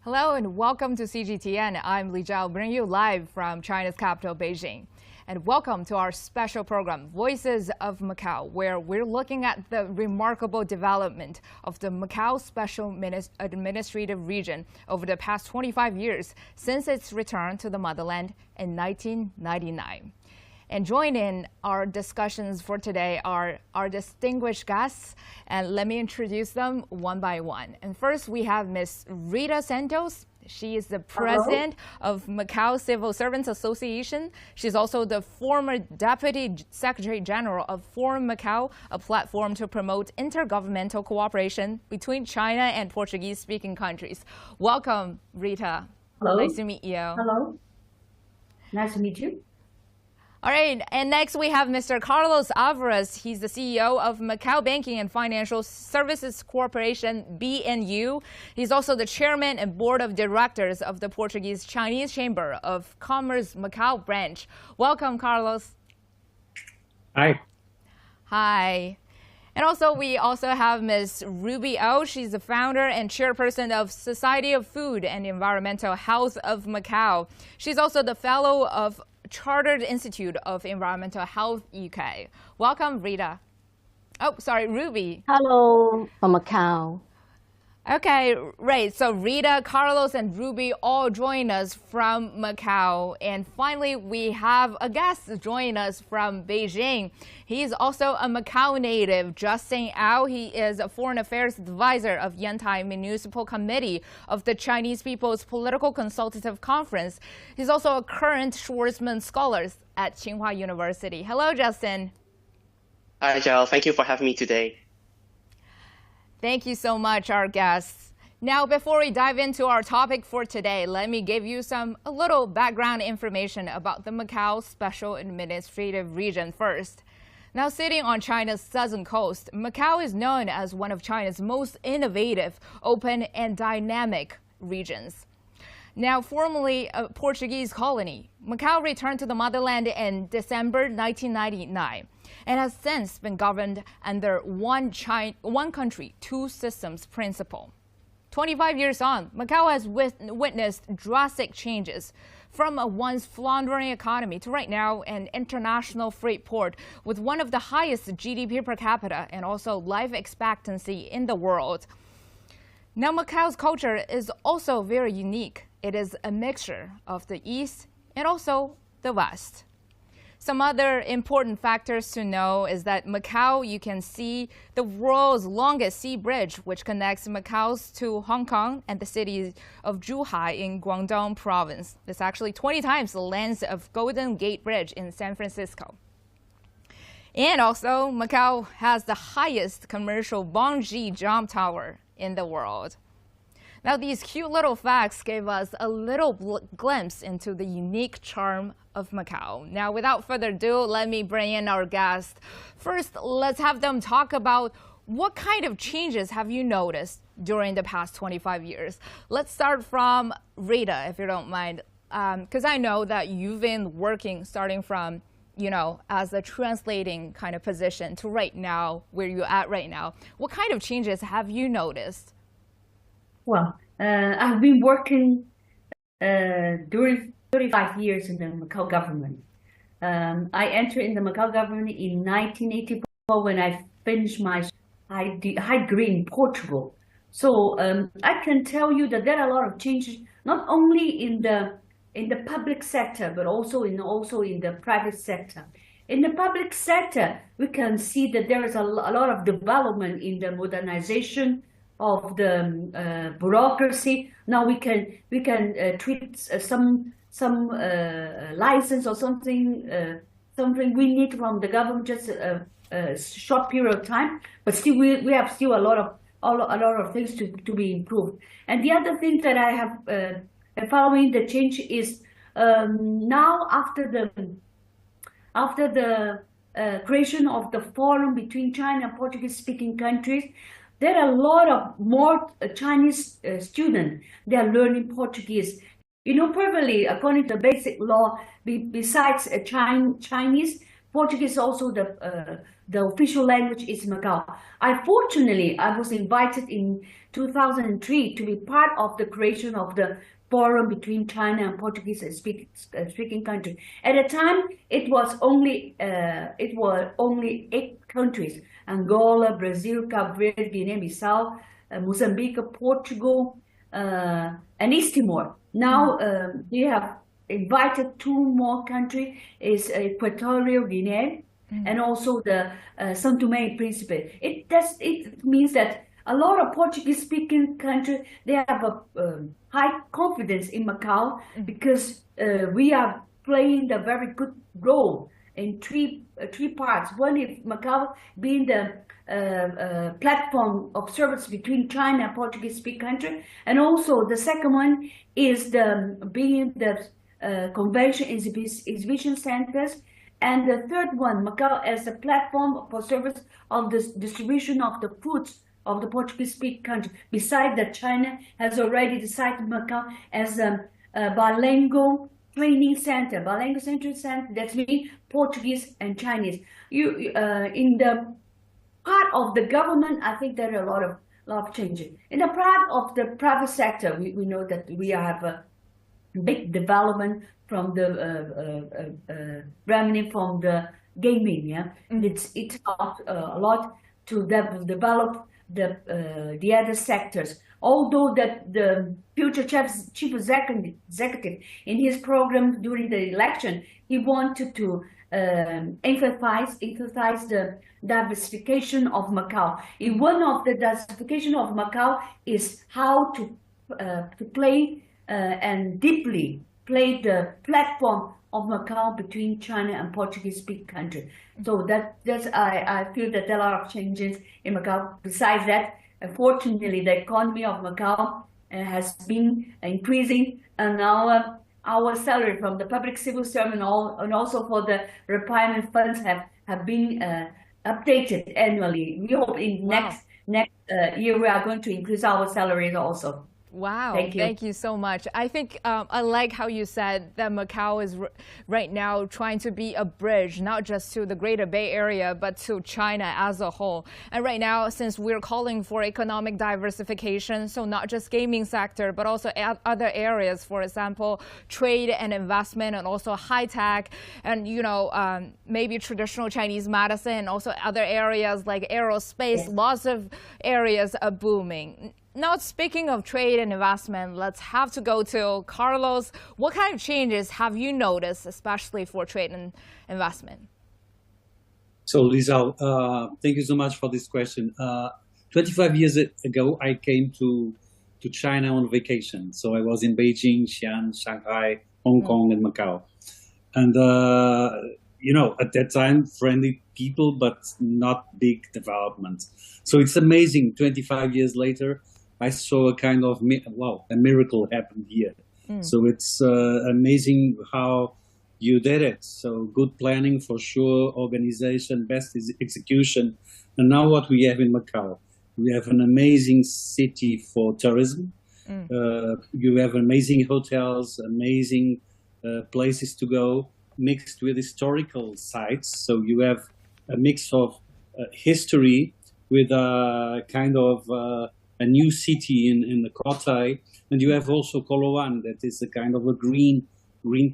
Hello and welcome to CGTN. I'm Li Zhao, bringing you live from China's capital, Beijing. And welcome to our special program, Voices of Macao, where we're looking at the remarkable development of the Macao Special Administrative Region over the past 25 years since its return to the motherland in 1999. And join in our discussions for today are our distinguished guests, and let me introduce them one by one. And first, we have Ms. Rita Santos. She is the president of Macao Civil Servants Association. She's also the former Deputy Secretary General of Forum Macao, a platform to promote intergovernmental cooperation between China and Portuguese-speaking countries. Welcome, Rita. Hello. Nice to meet you. Hello. Nice to meet you. All right, and next we have Mr. Carlos Alvarez. He's the CEO of Macao Banking and Financial Services Corporation, BNU. He's also the chairman and board of directors of the Portuguese Chinese Chamber of Commerce Macao branch. Welcome, Carlos. Hi. Hi. And we also have Ms. Ruby O. She's the founder and chairperson of Society of Food and Environmental Health of Macao. She's also the fellow of Chartered Institute of Environmental Health, UK. Welcome, Rita. Oh, sorry, Ruby. Hello from Macau. Okay, right. So Rita, Carlos, and Ruby all join us from Macau. And finally, we have a guest join us from Beijing. He's also a Macau native, Justin Ao. He is a foreign affairs advisor of Yantai Municipal Committee of the Chinese People's Political Consultative Conference. He's also a current Schwarzman Scholar at Tsinghua University. Hello, Justin. Hi, Zhao. Thank you for having me today. Thank you so much, our guests. Now, before we dive into our topic for today, let me give you a little background information about the Macao Special Administrative Region first. Now, sitting on China's southern coast, Macao is known as one of China's most innovative, open, and dynamic regions. Now, formerly a Portuguese colony, Macao returned to the motherland in December 1999 and has since been governed under one country, two systems principle. 25 years on, Macao has witnessed drastic changes from a once floundering economy to right now an international freight port with one of the highest GDP per capita and also life expectancy in the world. Now, Macao's culture is also very unique. It is a mixture of the East and also the West. Some other important factors to know is that Macao, you can see the world's longest sea bridge, which connects Macao to Hong Kong and the city of Zhuhai in Guangdong province. It's actually 20 times the length of Golden Gate Bridge in San Francisco. And also, Macao has the highest commercial bungee jump tower in the world. Now, these cute little facts gave us a little glimpse into the unique charm of Macao. Now, without further ado, let me bring in our guests. First, let's have them talk about what kind of changes have you noticed during the past 25 years. Let's start from Rita, if you don't mind, because I know that you've been working starting from, as a translating kind of position to right now, where you're at right now. What kind of changes have you noticed? Well, I've been working during 35 years in the Macau government. I entered in the Macau government in 1984 when I finished my high degree in Portugal. So I can tell you that there are a lot of changes, not only in the public sector, but also in the private sector. In the public sector, we can see that there is a lot of development in the modernization of the bureaucracy. Now we can treat some license or something we need from the government just a short period of time, but still we have still a lot of things to be improved. And the other thing that I have following the change is now after the creation of the forum between China and Portuguese-speaking countries, there are a lot of more Chinese students. They are learning Portuguese. Perfectly according to basic law, besides Chinese, Portuguese also the official language is Macau. Fortunately, I was invited in 2003 to be part of the creation of the forum between China and Portuguese speaking country. At the time, it was only 8 countries: Angola, Brazil, Cape Verde, Guinea-Bissau, Mozambique, Portugal, and East Timor. Now they have invited 2 more countries: is Equatorial Guinea and also the São Tomé and Príncipe. It means that a lot of Portuguese-speaking countries, they have a high confidence in Macau because we are playing the very good role in three parts. One is Macau being the platform of service between China and Portuguese-speaking country, and also the second one is being the convention exhibition centers, and the third one, Macau as a platform for service of the distribution of the foods of the Portuguese-speaking country. Besides that, China has already decided Macau as a bilingual training center, bilingual central center. That means Portuguese and Chinese. In the part of the government, I think there are a lot of changes. In the part of the private sector, we know that we have a big development from the revenue from the gaming. Yeah, it's helped a lot to develop the other sectors. Although that the future chief executive in his program during the election, he wanted to emphasize the diversification of Macau. And one of the diversification of Macau is how to play and deeply play the platform of Macau between China and Portuguese-speaking country. So that's I feel that there are a lot of changes in Macau. Besides that, fortunately, the economy of Macau has been increasing, and now our salary from the public civil servant and also for the retirement funds have been updated annually. We hope in next year we are going to increase our salaries also. Wow, thank you so much. I think I like how you said that Macau is right now trying to be a bridge, not just to the Greater Bay Area, but to China as a whole. And right now, since we're calling for economic diversification, so not just gaming sector, but also other areas, for example, trade and investment, and also high tech, and maybe traditional Chinese medicine, and also other areas like aerospace. Lots of areas are booming. Now, speaking of trade and investment, let's have to go to Carlos. What kind of changes have you noticed, especially for trade and investment? So, Lisa, thank you so much for this question. 25 years ago, I came to China on vacation. So I was in Beijing, Xi'an, Shanghai, Hong Kong, and Macau. And, at that time, friendly people, but not big development. So it's amazing, 25 years later, I saw a kind of, a miracle happened here. So it's amazing how you did it. So good planning for sure, organization, best execution. And now what we have in Macau, we have an amazing city for tourism. You have amazing hotels, amazing places to go, mixed with historical sites. So you have a mix of history with a kind of a new city in the Cotai, and you have also Koloan, that is a kind of a green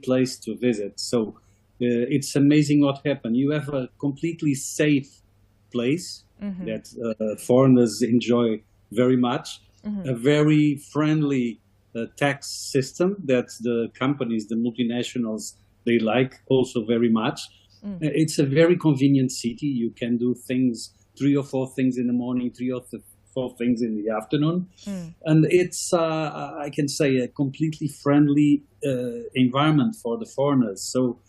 place to visit. So it's amazing what happened. You have a completely safe place that foreigners enjoy very much, a very friendly tax system that the companies, the multinationals, they like also very much. It's a very convenient city. You can do things, 3 or 4 things in the morning, 3 or 4 things in the afternoon. And it's, I can say, a completely friendly environment for the foreigners. So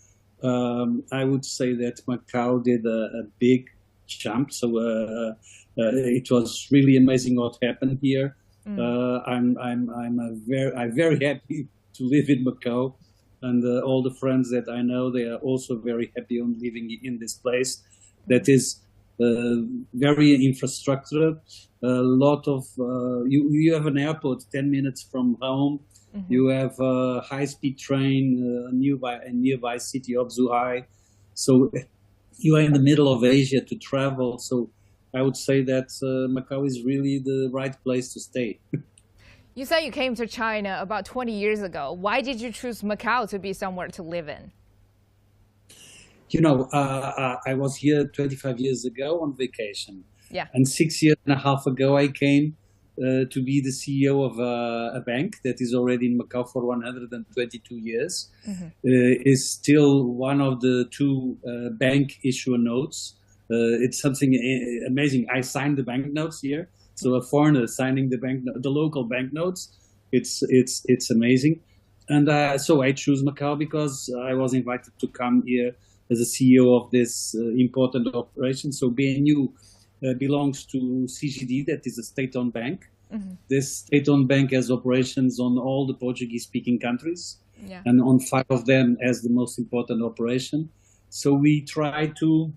I would say that Macau did a big jump. So it was really amazing what happened here. I'm very happy to live in Macau. And all the friends that I know, they are also very happy on living in this place. That is very infrastructure. A lot of you have an airport 10 minutes from home. You have a high-speed train nearby city of Zhuhai. So you are in the middle of Asia to travel. So I would say that Macau is really the right place to stay. You said you came to China about 20 years ago. Why did you choose Macau to be somewhere to live in? I was here 25 years ago on vacation. Yeah. And 6 years and a half ago, I came to be the CEO of a bank that is already in Macau for 122 years. Is still one of the two bank issuer notes. It's something amazing. I signed the banknotes here. So a foreigner signing the local banknotes, it's amazing. And so I choose Macau because I was invited to come here as a CEO of this important operation. So BNU belongs to CGD, that is a state-owned bank. This state-owned bank has operations on all the Portuguese-speaking countries, and on 5 of them as the most important operation. So we try to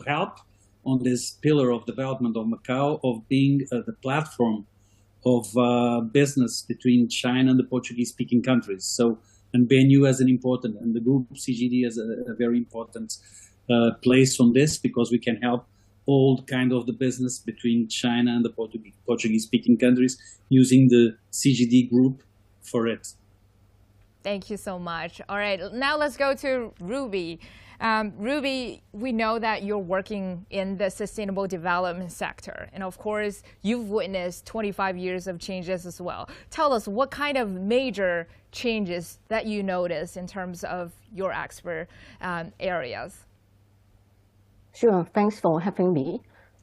help on this pillar of development of Macau, of being the platform of business between China and the Portuguese-speaking countries. So, and BNU has an important, and the group CGD has a very important place on this, because we can help all kind of the business between China and the Portuguese-speaking countries using the CGD group for it. Thank you so much. All right, now let's go to Ruby. Ruby, we know that you're working in the sustainable development sector. And of course, you've witnessed 25 years of changes as well. Tell us what kind of major changes that you notice in terms of your expert areas. Sure, thanks for having me.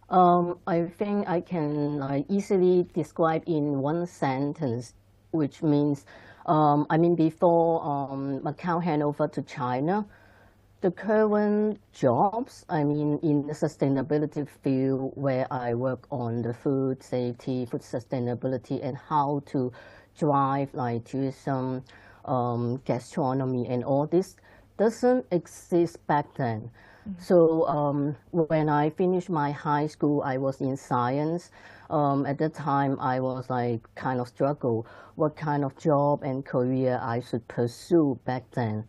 I think I can easily describe in one sentence, which means, before Macau hand over to China, the current jobs, in the sustainability field where I work on the food safety, food sustainability, and how to drive tourism, gastronomy, and all this doesn't exist back then. So when I finished my high school, I was in science. At that time, I was kind of struggle what kind of job and career I should pursue back then.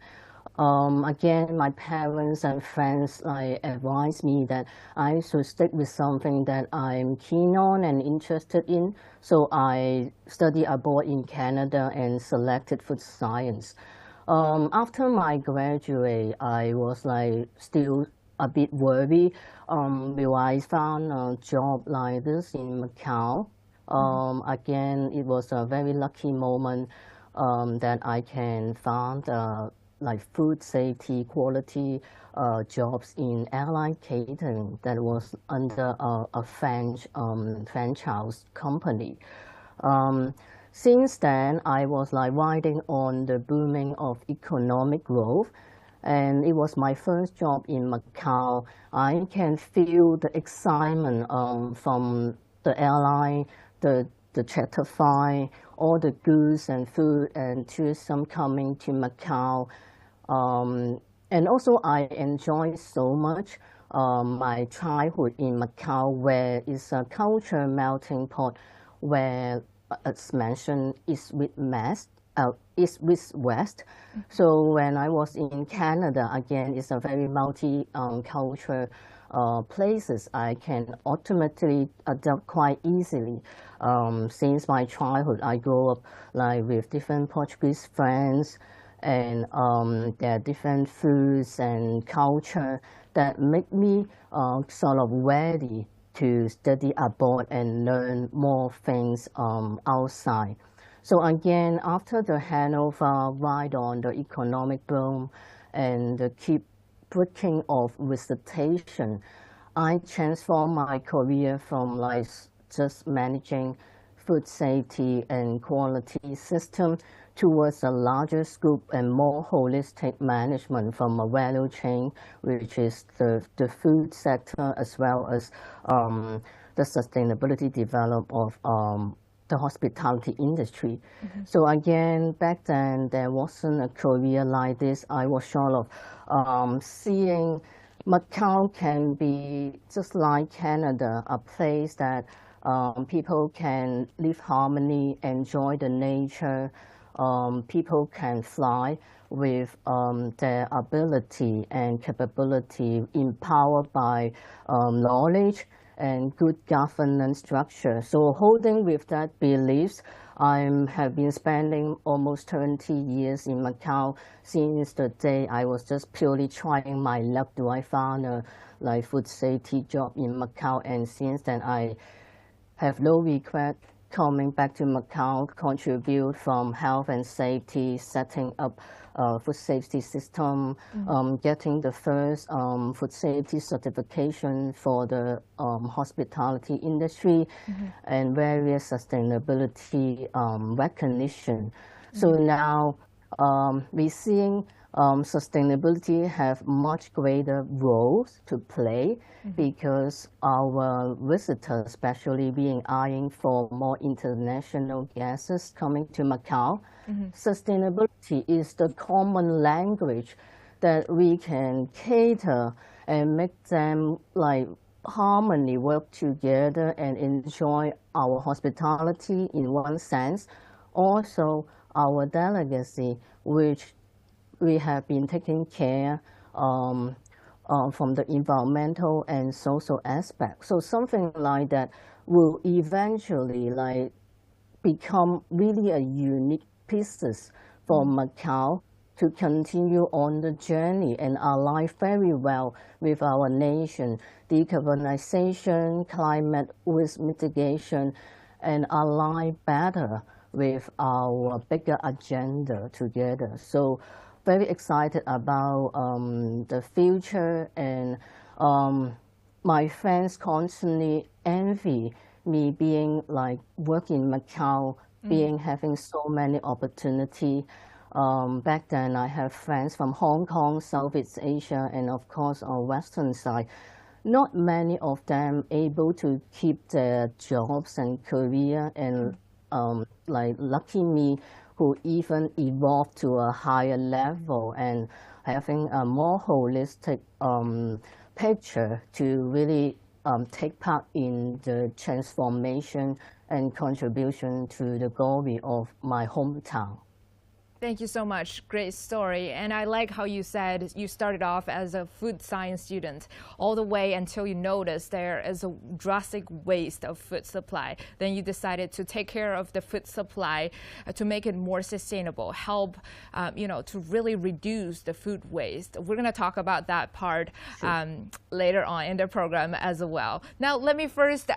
Again, my parents and friends advised me that I should stick with something that I'm keen on and interested in. So I studied abroad in Canada and selected food science. After my graduate, I was still a bit worried. Will I find a job like this in Macau? Again, it was a very lucky moment that I can find food safety, quality jobs in airline catering that was under a franchise company. Since then, I was riding on the booming of economic growth, and it was my first job in Macau. I can feel the excitement from the airline, the charter flight, all the goods and food and tourism coming to Macau. And also I enjoyed so much my childhood in Macau, where it's a culture melting pot where, as mentioned, East with West. So when I was in Canada, again, it's a very multi-cultural places. I can automatically adapt quite easily. Since my childhood, I grew up with different Portuguese friends, and there are different foods and culture that make me sort of ready to study abroad and learn more things outside. So again, after the handover, ride on the economic boom and the keep breaking of visitation, I transformed my career from just managing food safety and quality system towards a larger scope and more holistic management from a value chain, which is the food sector, as well as the sustainability development of the hospitality industry. So again, back then, there wasn't a career like this. I was sort of seeing Macau can be just like Canada, a place that people can live harmony, enjoy the nature, people can fly with their ability and capability empowered by knowledge and good governance structure. So holding with that beliefs, I have been spending almost 20 years in Macau since the day I was just purely trying my luck. Do I find a food safety job in Macau? And since then, I have no regret coming back to Macau, contribute from health and safety, setting up food safety system, getting the first food safety certification for the hospitality industry, and various sustainability recognition. So now we're seeing sustainability have much greater roles to play because our visitors, especially being eyeing for more international guests coming to Macau, sustainability is the common language that we can cater and make them harmony work together and enjoy our hospitality in one sense. Also, our delegacy, which we have been taking care from the environmental and social aspect. So something like that will eventually become really a unique pieces for Macau to continue on the journey and align very well with our nation, decarbonization, climate risk mitigation, and align better with our bigger agenda together. So very excited about the future, and my friends constantly envy me being working in Macau, having so many opportunity. Back then, I have friends from Hong Kong, Southeast Asia, and of course on Western side. Not many of them able to keep their jobs and career, and lucky me, who even evolved to a higher level and having a more holistic picture to really take part in the transformation and contribution to the glory of my hometown. Thank you so much. Great story. And I like how you said you started off as a food science student all the way until you noticed there is a drastic waste of food supply. Then you decided to take care of the food supply to make it more sustainable, help, to really reduce the food waste. We're going to talk about that part later on in the program as well. Now, let me first,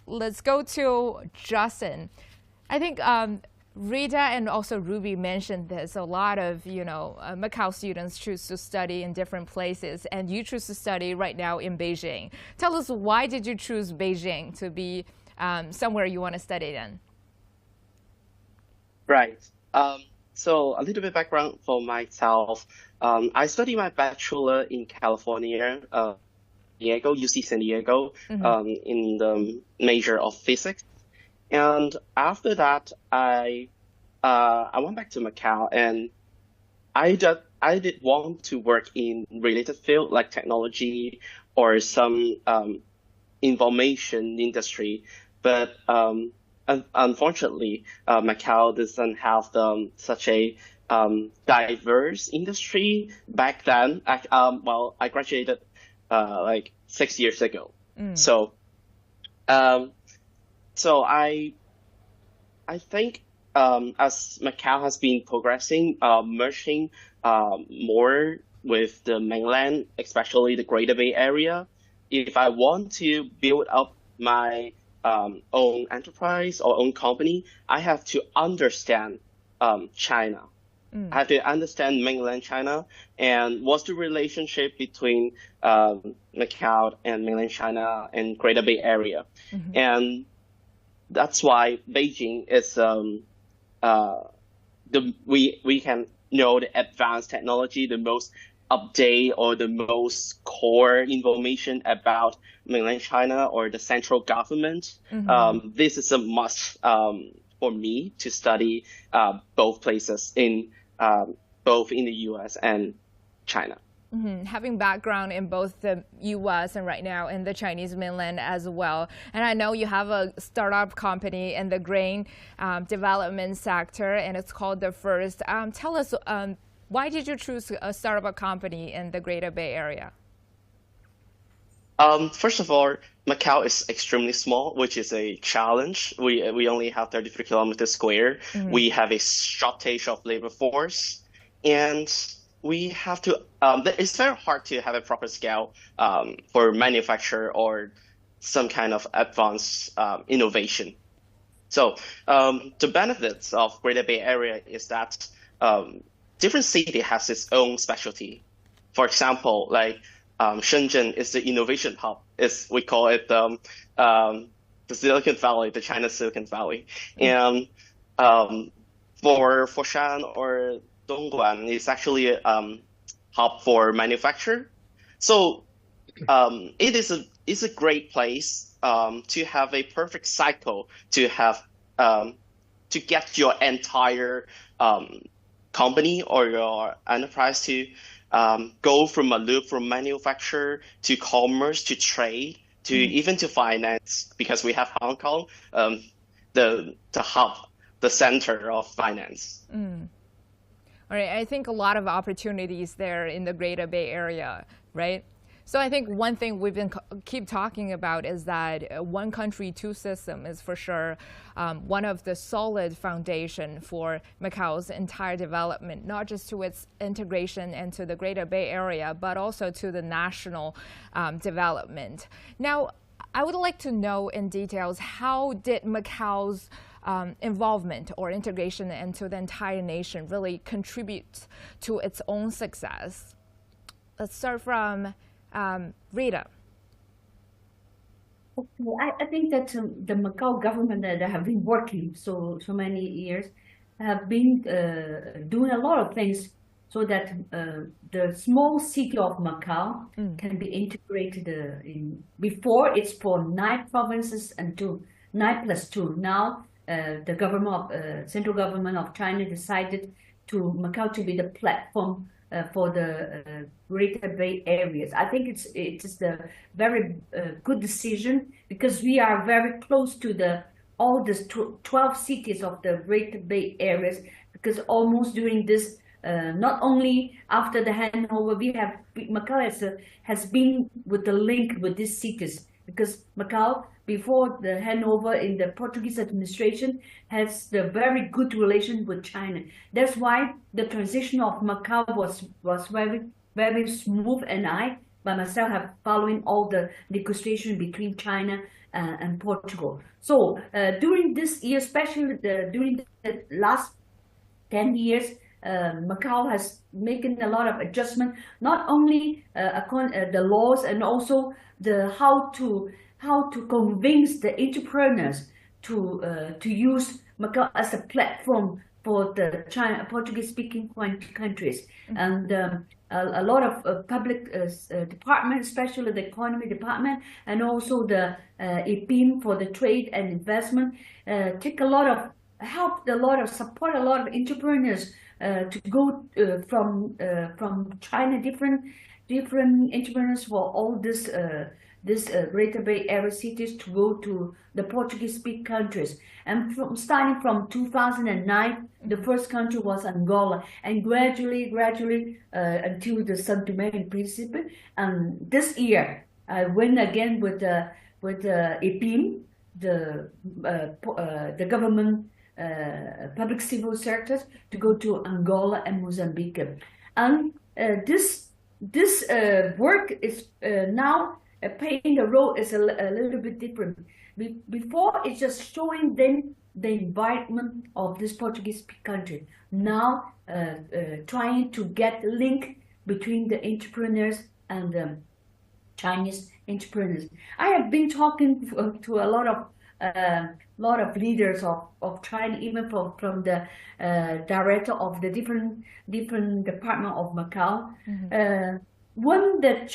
let's go to Justin. I think Rita and also Ruby mentioned this. A lot of, Macau students choose to study in different places, and you choose to study right now in Beijing. Tell us, why did you choose Beijing to be somewhere you want to study in? Right. So a little bit background for myself. I studied my bachelor in California, Diego, UC San Diego, in the major of physics. And after that, I went back to Macau, and I did want to work in related field like technology or some information industry, but unfortunately, Macau doesn't have such a diverse industry back then. I graduated 6 years ago, So I think as Macau has been progressing, merging more with the mainland, especially the Greater Bay Area, if I want to build up my own enterprise or own company, I have to understand China. I have to understand mainland China and what's the relationship between Macau and mainland China and Greater Bay Area. And that's why Beijing is we can know the advanced technology, the most update or the most core information about mainland China or the central government. This is a must for me to study both places in both in the U.S. and China. Having background in both the U.S. and right now in the Chinese mainland as well. And I know you have a startup company in the grain development sector, and it's called The First. Tell us, why did you choose a startup company in the Greater Bay Area? First of all, Macau is extremely small, which is a challenge. We only have 33 kilometers square. We have a shortage of labor force, and we have to. It's very hard to have a proper scale for manufacture or some kind of advanced innovation. So the benefits of Greater Bay Area is that different city has its own specialty. For example, like Shenzhen is the innovation hub. We call it the Silicon Valley, the China Silicon Valley. And for Foshan or Dongguan, it's actually a hub for manufacture. So it's a great place to have a perfect cycle to have to get your entire company or your enterprise to go from a loop from manufacture to commerce to trade to even to finance, because we have Hong Kong, the hub, the center of finance. All right, I think a lot of opportunities there in the Greater Bay Area, right? So I think one thing we've been keep talking about is that one country, two system is for sure one of the solid foundation for Macao's entire development, not just to its integration into the Greater Bay Area, but also to the national development. Now, I would like to know in details, how did Macao's involvement or integration into the entire nation really contribute to its own success? Let's start from Rita. Okay, I think that the Macau government that have been working so many years have been doing a lot of things so that the small city of Macau can be integrated in. Before, it's for 9 provinces and 9 plus 2. Now the government of central government of China decided to Macau to be the platform for the Greater Bay areas. I think it is the very good decision, because we are very close to all the 12 cities of the Greater Bay areas, because almost during this, not only after the handover, Macau has been with the link with these cities, because Macau, before the handover in the Portuguese administration, has the very good relation with China. That's why the transition of Macau was very, very smooth, and I, by myself, have following all the negotiation between China and Portugal. So during this year, especially during the last 10 years, Macau has making a lot of adjustment, not only the laws, and also how to convince the entrepreneurs to use Macau as a platform for the Portuguese-speaking countries. And a lot of public departments, especially the economy department, and also the EPIM for the trade and investment, support a lot of entrepreneurs to go from China, different entrepreneurs for all this Greater Bay Area cities to go to the Portuguese-speaking countries. And starting from 2009, the first country was Angola, and gradually until the São Tomé and Príncipe. And this year, I went again with EPIM, the government public civil sectors, to go to Angola and Mozambique. And this work is now playing the role is a little bit different. Before, it's just showing them the environment of this Portuguese country. Now, trying to get the link between the entrepreneurs and the Chinese entrepreneurs. I have been talking to a lot of leaders of China, even from the director of the different department of Macau. When the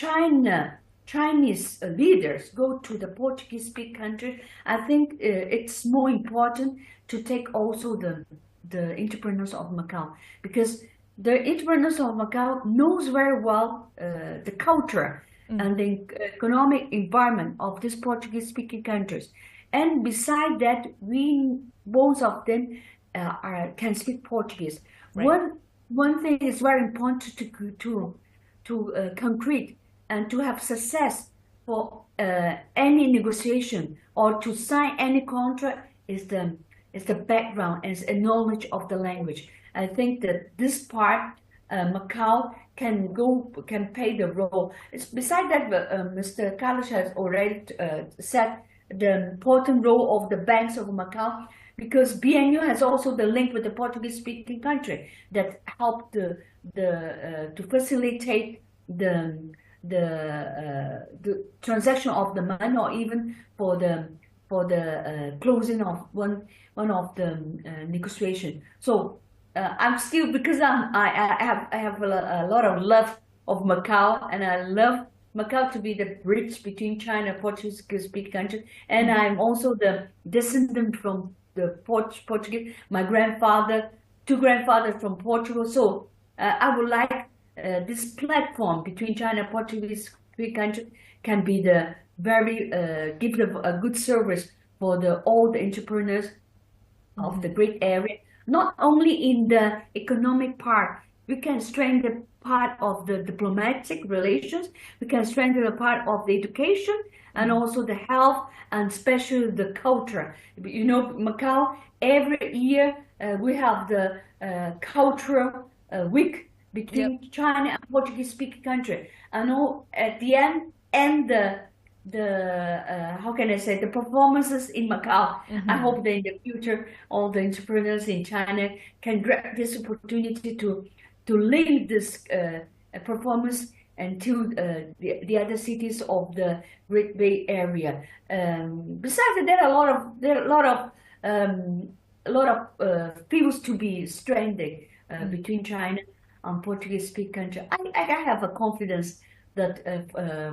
Chinese leaders go to the Portuguese-speaking country, I think it's more important to take also the entrepreneurs of Macau, because the entrepreneurs of Macau knows very well the culture and the economic environment of these Portuguese-speaking countries. And beside that, we both of them can speak Portuguese. Right. One thing is very important to concrete and to have success for any negotiation or to sign any contract is the background and a knowledge of the language. I think that this part, Macau can play the role. Besides that, Mr. Carlos has already said the important role of the banks of Macau, because BNU has also the link with the Portuguese-speaking country that help to facilitate the transaction of the money, or even for the closing of one of the negotiation. So I'm still, because I have a lot of love of Macau, and I love Macau to be the bridge between China and Portuguese-speaking country, and I'm also the descendant from the Portuguese. My two grandfathers from Portugal. So I would like this platform between China and Portuguese-speaking country can be the very give a good service for all the entrepreneurs of the great area. Not only in the economic part, we can strengthen the part of the diplomatic relations, we can strengthen the part of the education, and also the health, and especially the culture. You know, Macau, every year we have the cultural week between China and Portuguese-speaking country. And at the end, how can I say, the performances in Macau. I hope that in the future all the entrepreneurs in China can grab this opportunity to link this performance into the other cities of the Great Bay Area. Besides that, there are a lot of fields to be strengthened between China and Portuguese-speaking country. I have a confidence that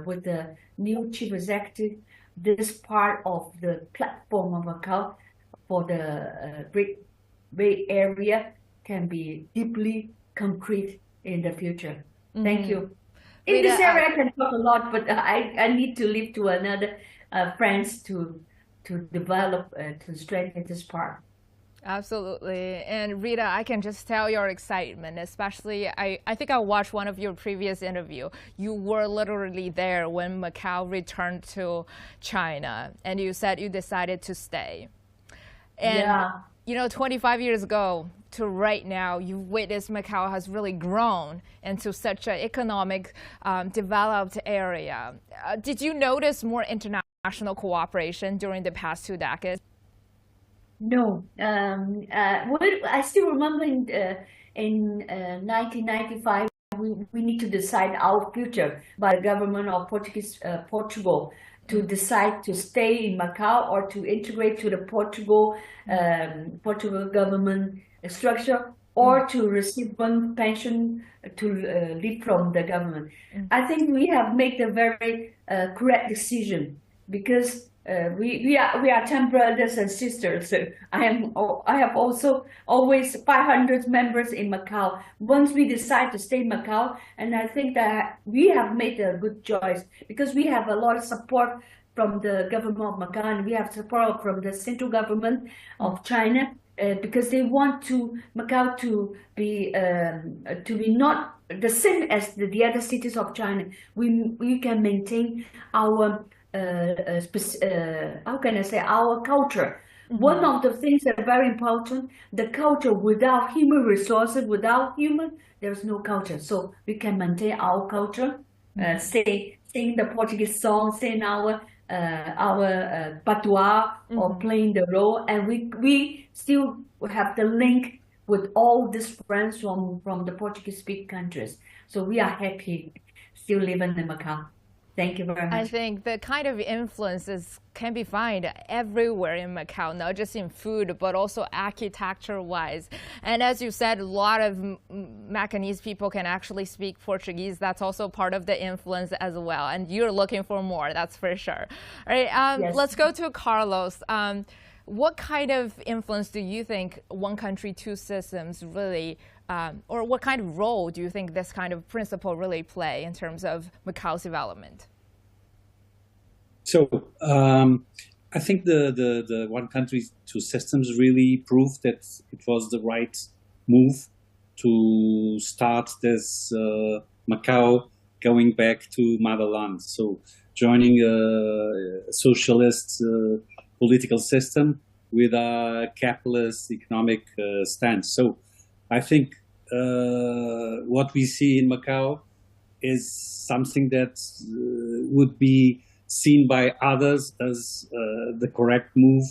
with the new chief executive, this part of the platform of Macau for the Great Bay Area can be deeply concrete in the future. Thank you. In this area, I can talk a lot, but I need to leave to another friends to develop to strengthen this part. Absolutely. And Rita, I can just tell your excitement, especially I think I watched one of your previous interview. You were literally there when Macau returned to China, and you said you decided to stay. And you know, 25 years ago to right now, you've witnessed Macau has really grown into such an economic developed area. Did you notice more international cooperation during the past 2 decades? No, I still remember in 1995 we need to decide our future by the government of Portugal to decide to stay in Macau or to integrate to the Portugal government structure, or to receive one pension to live from the government. I think we have made a very correct decision, because we are 10 brothers and sisters. So I have also always 500 members in Macau. Once we decide to stay in Macau, and I think that we have made a good choice, because we have a lot of support from the government of Macau, and we have support from the central government of China, because they want Macau to be not the same as the other cities of China. We can maintain our how can I say, our culture. One of the things that are very important, the culture. Without human resources, without human, there's no culture. So we can maintain our culture, sing the Portuguese song, sing our patois, or playing the role, and we still have the link with all these friends from the Portuguese-speaking countries. So we are happy still living in Macau. Thank you very much. I think the kind of influences can be found everywhere in Macau, not just in food, but also architecture-wise. And as you said, a lot of Macanese people can actually speak Portuguese. That's also part of the influence as well. And you're looking for more, that's for sure. All right, yes. Let's go to Carlos. what kind of influence do you think one country, two systems really, or what kind of role do you think this kind of principle really play in terms of Macao's development? So I think the one country, two systems really proved that it was the right move to start this Macao going back to motherland. So joining a socialist political system with a capitalist economic stance. So I think what we see in Macao is something that would be seen by others as the correct move,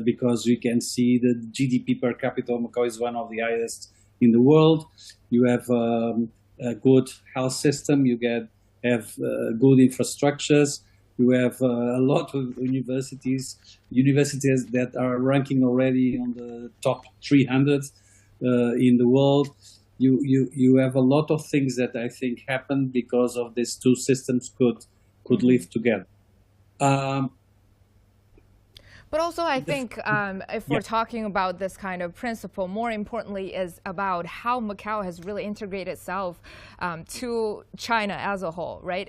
because you can see the GDP per capita of Macao is one of the highest in the world. You have a good health system, you have good infrastructures, you have a lot of universities that are ranking already on the top 300 in the world. You have a lot of things that I think happened because of these two systems could live together. But also, I think if we're talking about this kind of principle, more importantly is about how Macao has really integrated itself to China as a whole, right?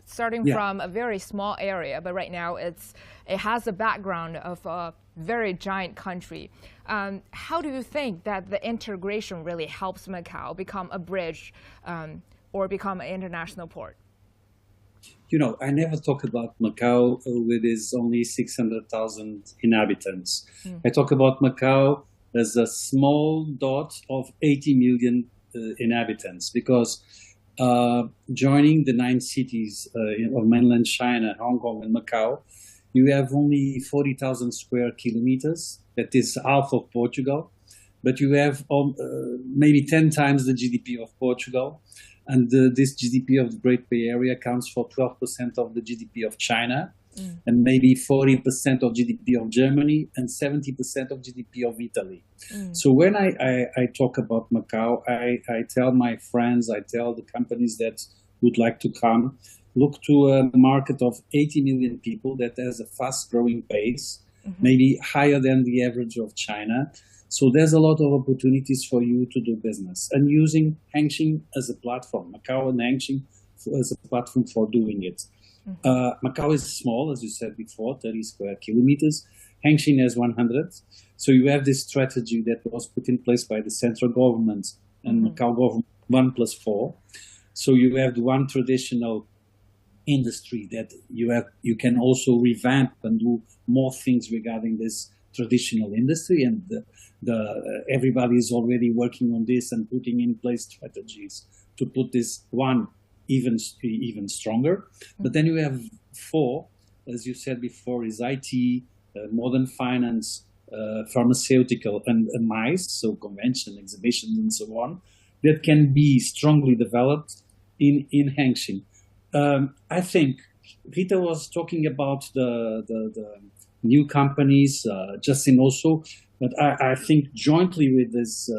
Starting from a very small area, but right now it has a background of a very giant country. How do you think that the integration really helps Macao become a bridge or become an international port? You know, I never talk about Macao with its only 600,000 inhabitants. I talk about Macao as a small dot of 80 million inhabitants, because joining the 9 cities of mainland China, Hong Kong and Macau, you have only 40,000 square kilometers. That is half of Portugal, but you have maybe 10 times the GDP of Portugal. And this GDP of the Great Bay Area accounts for 12% of the GDP of China, and maybe 40% of GDP of Germany, and 70% of GDP of Italy. So when I talk about Macau, I tell my friends, I tell the companies that would like to come, look to a market of 80 million people that has a fast-growing pace, maybe higher than the average of China. So there's a lot of opportunities for you to do business, and using Hengqin as a platform, Macau and Hengqin as a platform for doing it. Macau is small, as you said before, 30 square kilometers. Hengqin has 100. So you have this strategy that was put in place by the central government and Macau government, 1+4. So you have the one traditional industry that you can also revamp and do more things regarding this traditional industry, and everybody is already working on this and putting in place strategies to put this one even stronger. But then you have 4, as you said before, is IT, modern finance, pharmaceutical, and MICE, so convention, exhibitions, and so on, that can be strongly developed in Hengqin. I think Rita was talking about the new companies, Justin also, but I think jointly with this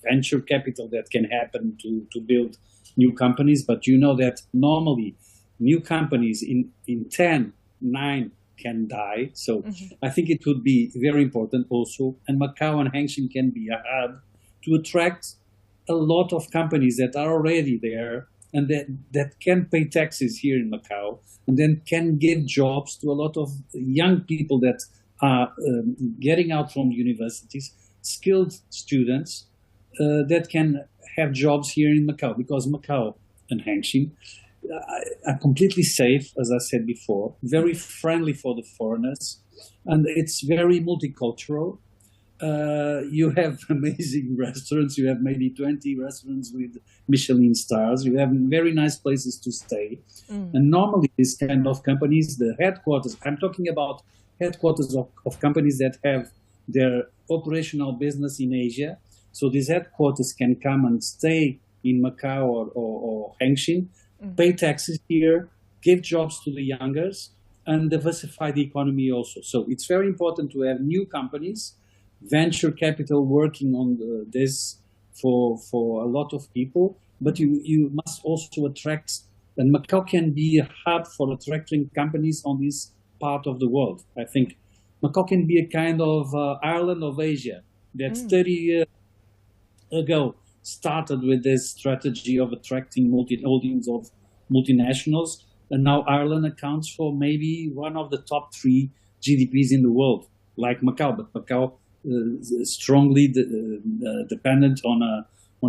venture capital that can happen to build new companies, but you know that normally new companies in 10, 9 can die. So I think it would be very important also, and Macau and Hengqin can be a hub to attract a lot of companies that are already there and that can pay taxes here in Macau, and then can give jobs to a lot of young people that are getting out from universities, skilled students that can have jobs here in Macau, because Macau and Hengqin are completely safe, as I said before, very friendly for the foreigners, and it's very multicultural. You have amazing restaurants. You have maybe 20 restaurants with Michelin stars. You have very nice places to stay. And normally this kind of companies, the headquarters, I'm talking about headquarters of companies that have their operational business in Asia. So these headquarters can come and stay in Macau or Hengqin, pay taxes here, give jobs to the youngers, and diversify the economy also. So it's very important to have new companies, venture capital working on this for a lot of people, but you must also attract, and Macau can be a hub for attracting companies on this part of the world. I think Macau can be a kind of Ireland of Asia that 30 years ago started with this strategy of attracting holdings of multinationals, and now Ireland accounts for maybe one of the top 3 GDPs in the world, like Macau. But Macau is strongly dependent on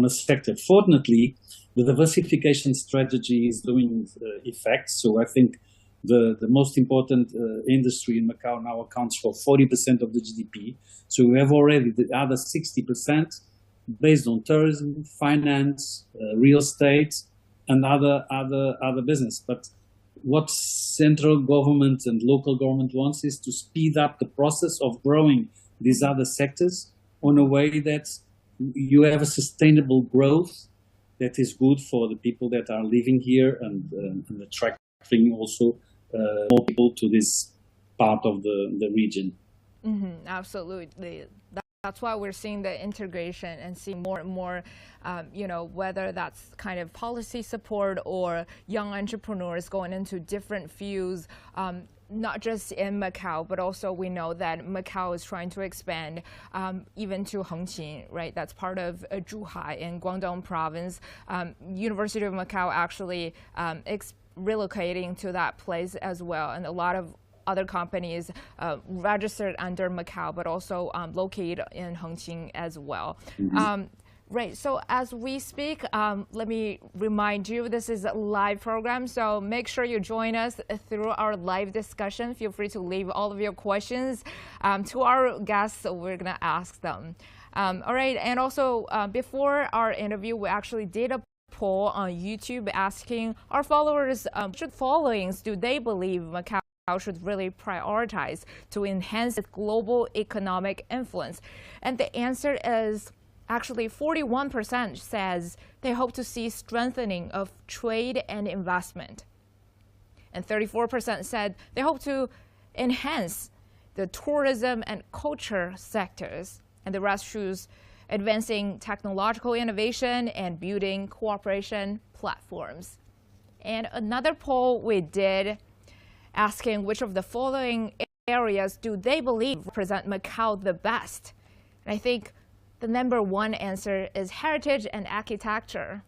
a sector. Fortunately, the diversification strategy is doing effect. So I think the most important industry in Macau now accounts for 40% of the GDP. So we have already the other 60% based on tourism, finance, real estate, and other business. But what central government and local government wants is to speed up the process of growing these other sectors in a way that you have a sustainable growth that is good for the people that are living here and attracting also more people to this part of the region. Absolutely. That's why we're seeing the integration and seeing more and more, whether that's kind of policy support or young entrepreneurs going into different fields, not just in Macau, but also we know that Macau is trying to expand even to Hengqin, right? That's part of Zhuhai in Guangdong province. University of Macau actually relocating to that place as well, and a lot of other companies registered under Macau, but also located in Hengqin as well. Right, so as we speak, let me remind you, this is a live program, so make sure you join us through our live discussion. Feel free to leave all of your questions to our guests, so we're gonna ask them. All right, and also before our interview, we actually did a poll on YouTube asking our followers, which followings do they believe Macau should really prioritize to enhance its global economic influence? And the answer is actually 41% says they hope to see strengthening of trade and investment. And 34% said they hope to enhance the tourism and culture sectors. And the rest choose advancing technological innovation and building cooperation platforms. And another poll we did asking which of the following areas do they believe represent Macau the best. And I think the number 1 answer is heritage and architecture.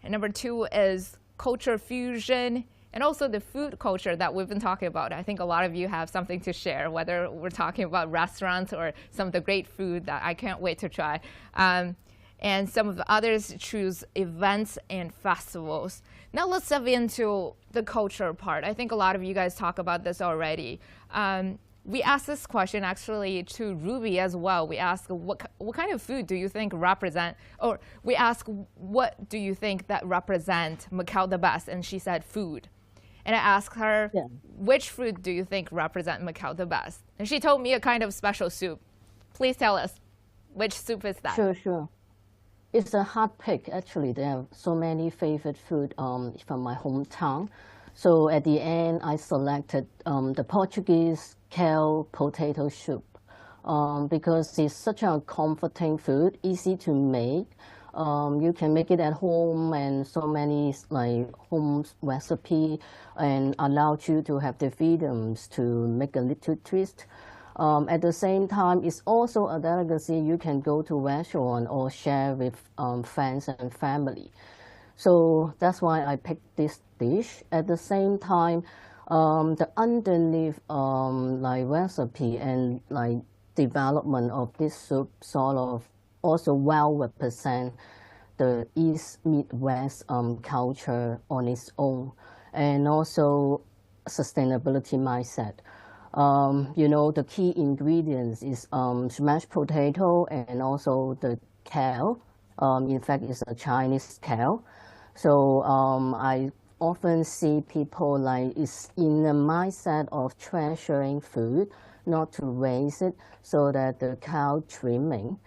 And number 2 is culture fusion and also the food culture that we've been talking about. I think a lot of you have something to share, whether we're talking about restaurants or some of the great food that I can't wait to try. And some of the others choose events and festivals. Now let's dive into the culture part. I think a lot of you guys talk about this already. We asked this question actually to Ruby as well. We asked what kind of food do you think represent, or we asked what do you think that represent Macau the best, and she said food. And I asked her, which food do you think represent Macau the best? And she told me a kind of special soup. Please tell us, which soup is that? Sure. It's a hard pick, actually. There are so many favorite food from my hometown. So at the end, I selected the Portuguese kale potato soup because it's such a comforting food, easy to make. You can make it at home, and so many like home recipe, and allows you to have the freedoms to make a little twist. At the same time, it's also a delicacy you can go to restaurant or share with friends and family. So that's why I picked this dish. At the same time, the underneath like recipe and like development of this soup sort of also well represent the East Midwest culture on its own, and also sustainability mindset. The key ingredients is mashed potato and also the kale. In fact, it's a Chinese kale. So I often see people like it's in the mindset of treasuring food, not to waste it, so that the cow trimming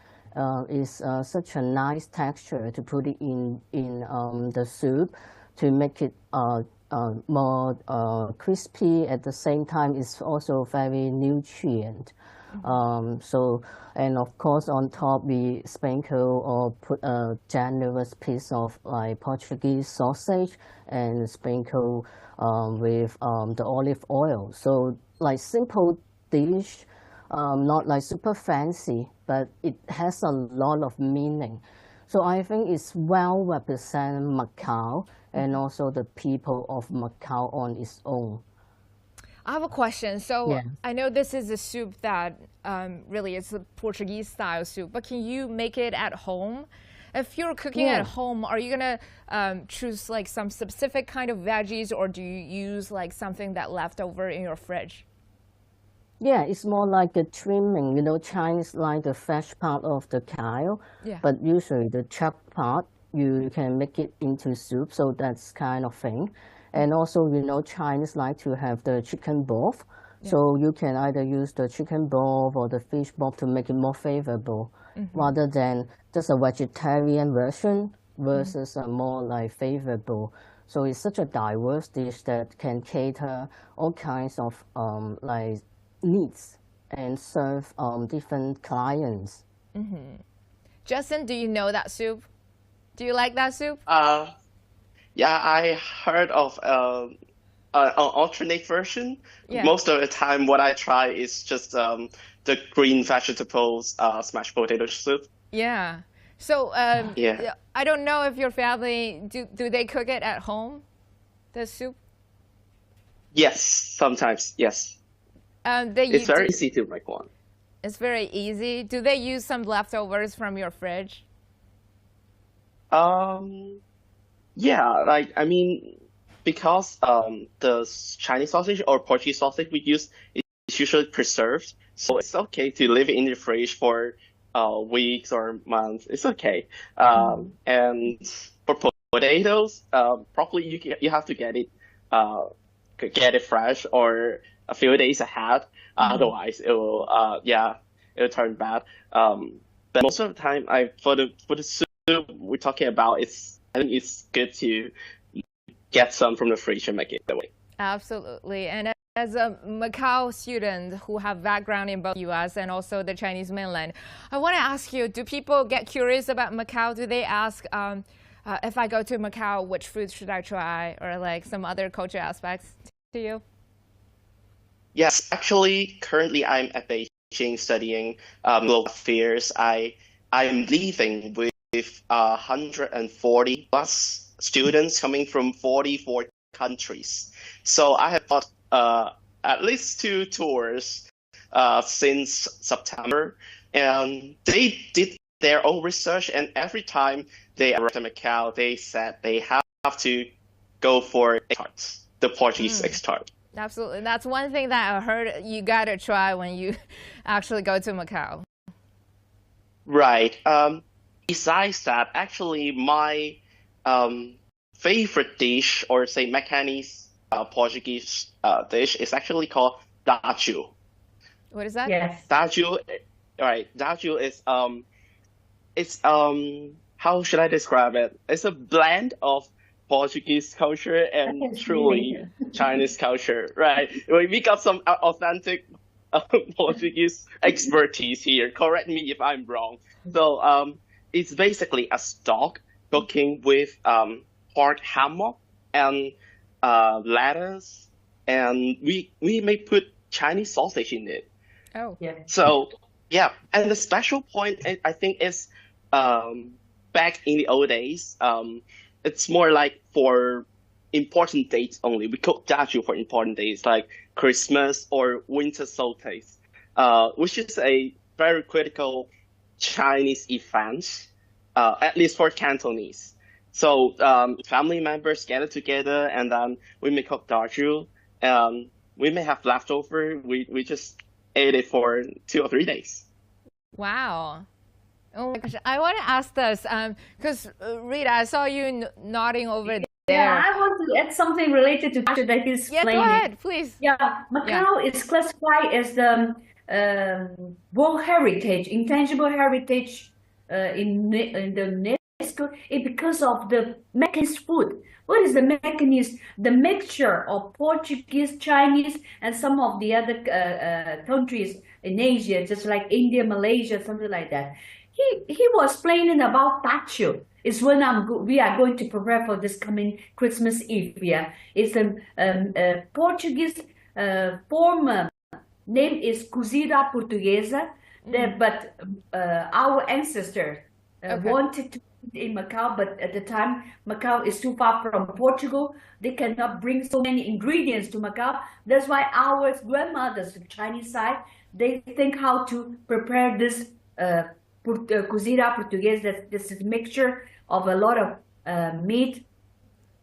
is such a nice texture to put it in the soup to make it more crispy. At the same time, it's also very nutrient. And of course, on top we sprinkle or put a generous piece of like Portuguese sausage and sprinkle with the olive oil. So like simple dish, not like super fancy, but it has a lot of meaning. So I think it's well represent Macau and also the people of Macau on its own. I have a question. So Yeah. I know this is a soup that really is a Portuguese style soup, but can you make it at home? If you're cooking Yeah. at home, are you gonna choose like some specific kind of veggies, or do you use like something that left over in your fridge? Yeah, it's more like a trimming. Chinese like the fresh part of the cow, Yeah. but usually the chopped part, you can make it into soup, so that's kind of thing. And also, Chinese like to have the chicken broth, so you can either use the chicken broth or the fish broth to make it more favorable, rather than just a vegetarian version versus a more like favorable. So it's such a diverse dish that can cater all kinds of like needs and serve different clients. Justin, do you know that soup? Do you like that soup? Yeah, I heard of an alternate version. Yeah. Most of the time, what I try is just the green vegetables smashed potato soup. Yeah. So Yeah. I don't know if your family do they cook it at home, the soup? Yes, sometimes, yes. It's very easy to make one. It's very easy. Do they use some leftovers from your fridge? Yeah, like I mean, because the Chinese sausage or Portuguese sausage we use is usually preserved, so it's okay to leave it in the fridge for weeks or months. It's okay. And for potatoes, probably you have to get it fresh or a few days ahead. Otherwise, it will it'll turn bad. But most of the time, for the soup we're talking about, I think it's good to get some from the fridge and make it that way. Absolutely. And as a Macau student who have background in both U.S. and also the Chinese mainland, I want to ask you, do people get curious about Macau? Do they ask, if I go to Macau, which foods should I try? Or like some other culture aspects to you? Yes, actually, currently I'm at Beijing studying global affairs. I'm leaving with 140 plus students coming from 44 countries. So I have got at least 2 tours since September, and they did their own research. And every time they arrived in Macau, they said they have to go for egg tarts, the Portuguese egg tart. Absolutely. That's one thing that I heard you got to try when you actually go to Macau. Right. Besides that, actually, my favorite dish, or say Macanese Portuguese dish, is actually called daju. What is that? Yes. Daju, right? Daju is it's how should I describe it? It's a blend of Portuguese culture and truly Chinese culture, right? We got some authentic Portuguese expertise here. Correct me if I'm wrong. So it's basically a stock cooking with pork hammock and lettuce, and we may put Chinese sausage in it. Oh. Yeah. So yeah, and the special point I think is back in the old days, it's more like for important dates only. We cook daju for important days like Christmas or winter solstice, which is a very critical Chinese event, at least for Cantonese. So family members gather together, and then we may cook daju. We may have leftover. We just ate it for 2 or 3 days. Wow. Oh my gosh. I want to ask this because Rita, I saw you nodding over there. Yeah, I want to add something related to that he's Yeah, go explaining. ahead, please. Yeah, Macau is classified as the World Heritage, Intangible Heritage in the UNESCO because of the Macanese food. What is the Macanese? The mixture of Portuguese, Chinese, and some of the other countries in Asia, just like India, Malaysia, something like that. He was explaining about tacho. It's when we are going to prepare for this coming Christmas Eve. Yeah, it's a Portuguese former name is Cozida Portuguesa, but our ancestors wanted to eat in Macau, but at the time Macau is too far from Portugal. They cannot bring so many ingredients to Macau. That's why our grandmothers, the Chinese side, they think how to prepare this Cozida Portuguesa. This is a mixture of a lot of meat,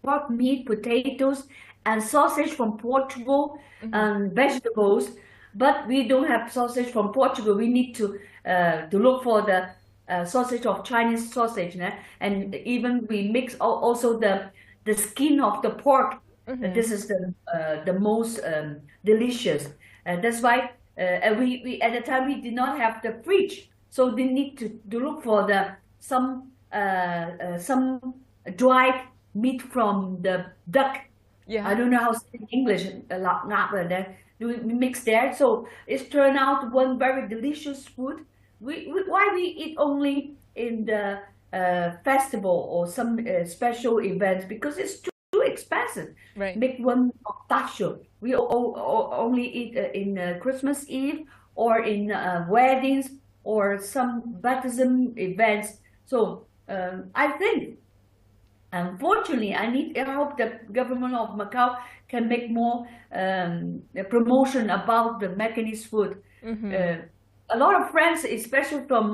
pork meat, potatoes, and sausage from Portugal, and vegetables. But we don't have sausage from Portugal. We need to look for the sausage of Chinese sausage, and even we mix also the skin of the pork. This is the most delicious. That's why we at the time we did not have the fridge, so they need to look for some dried meat from the duck. I don't know how to say in English. We mix there, so it's turned out one very delicious food. Why we eat only in the festival or some special events? Because it's too expensive. Right. Make one tacho. We only eat in Christmas Eve or in weddings or some baptism events. So I think, unfortunately, I hope the government of Macau can make more promotion about the Macanese food. A lot of friends, especially from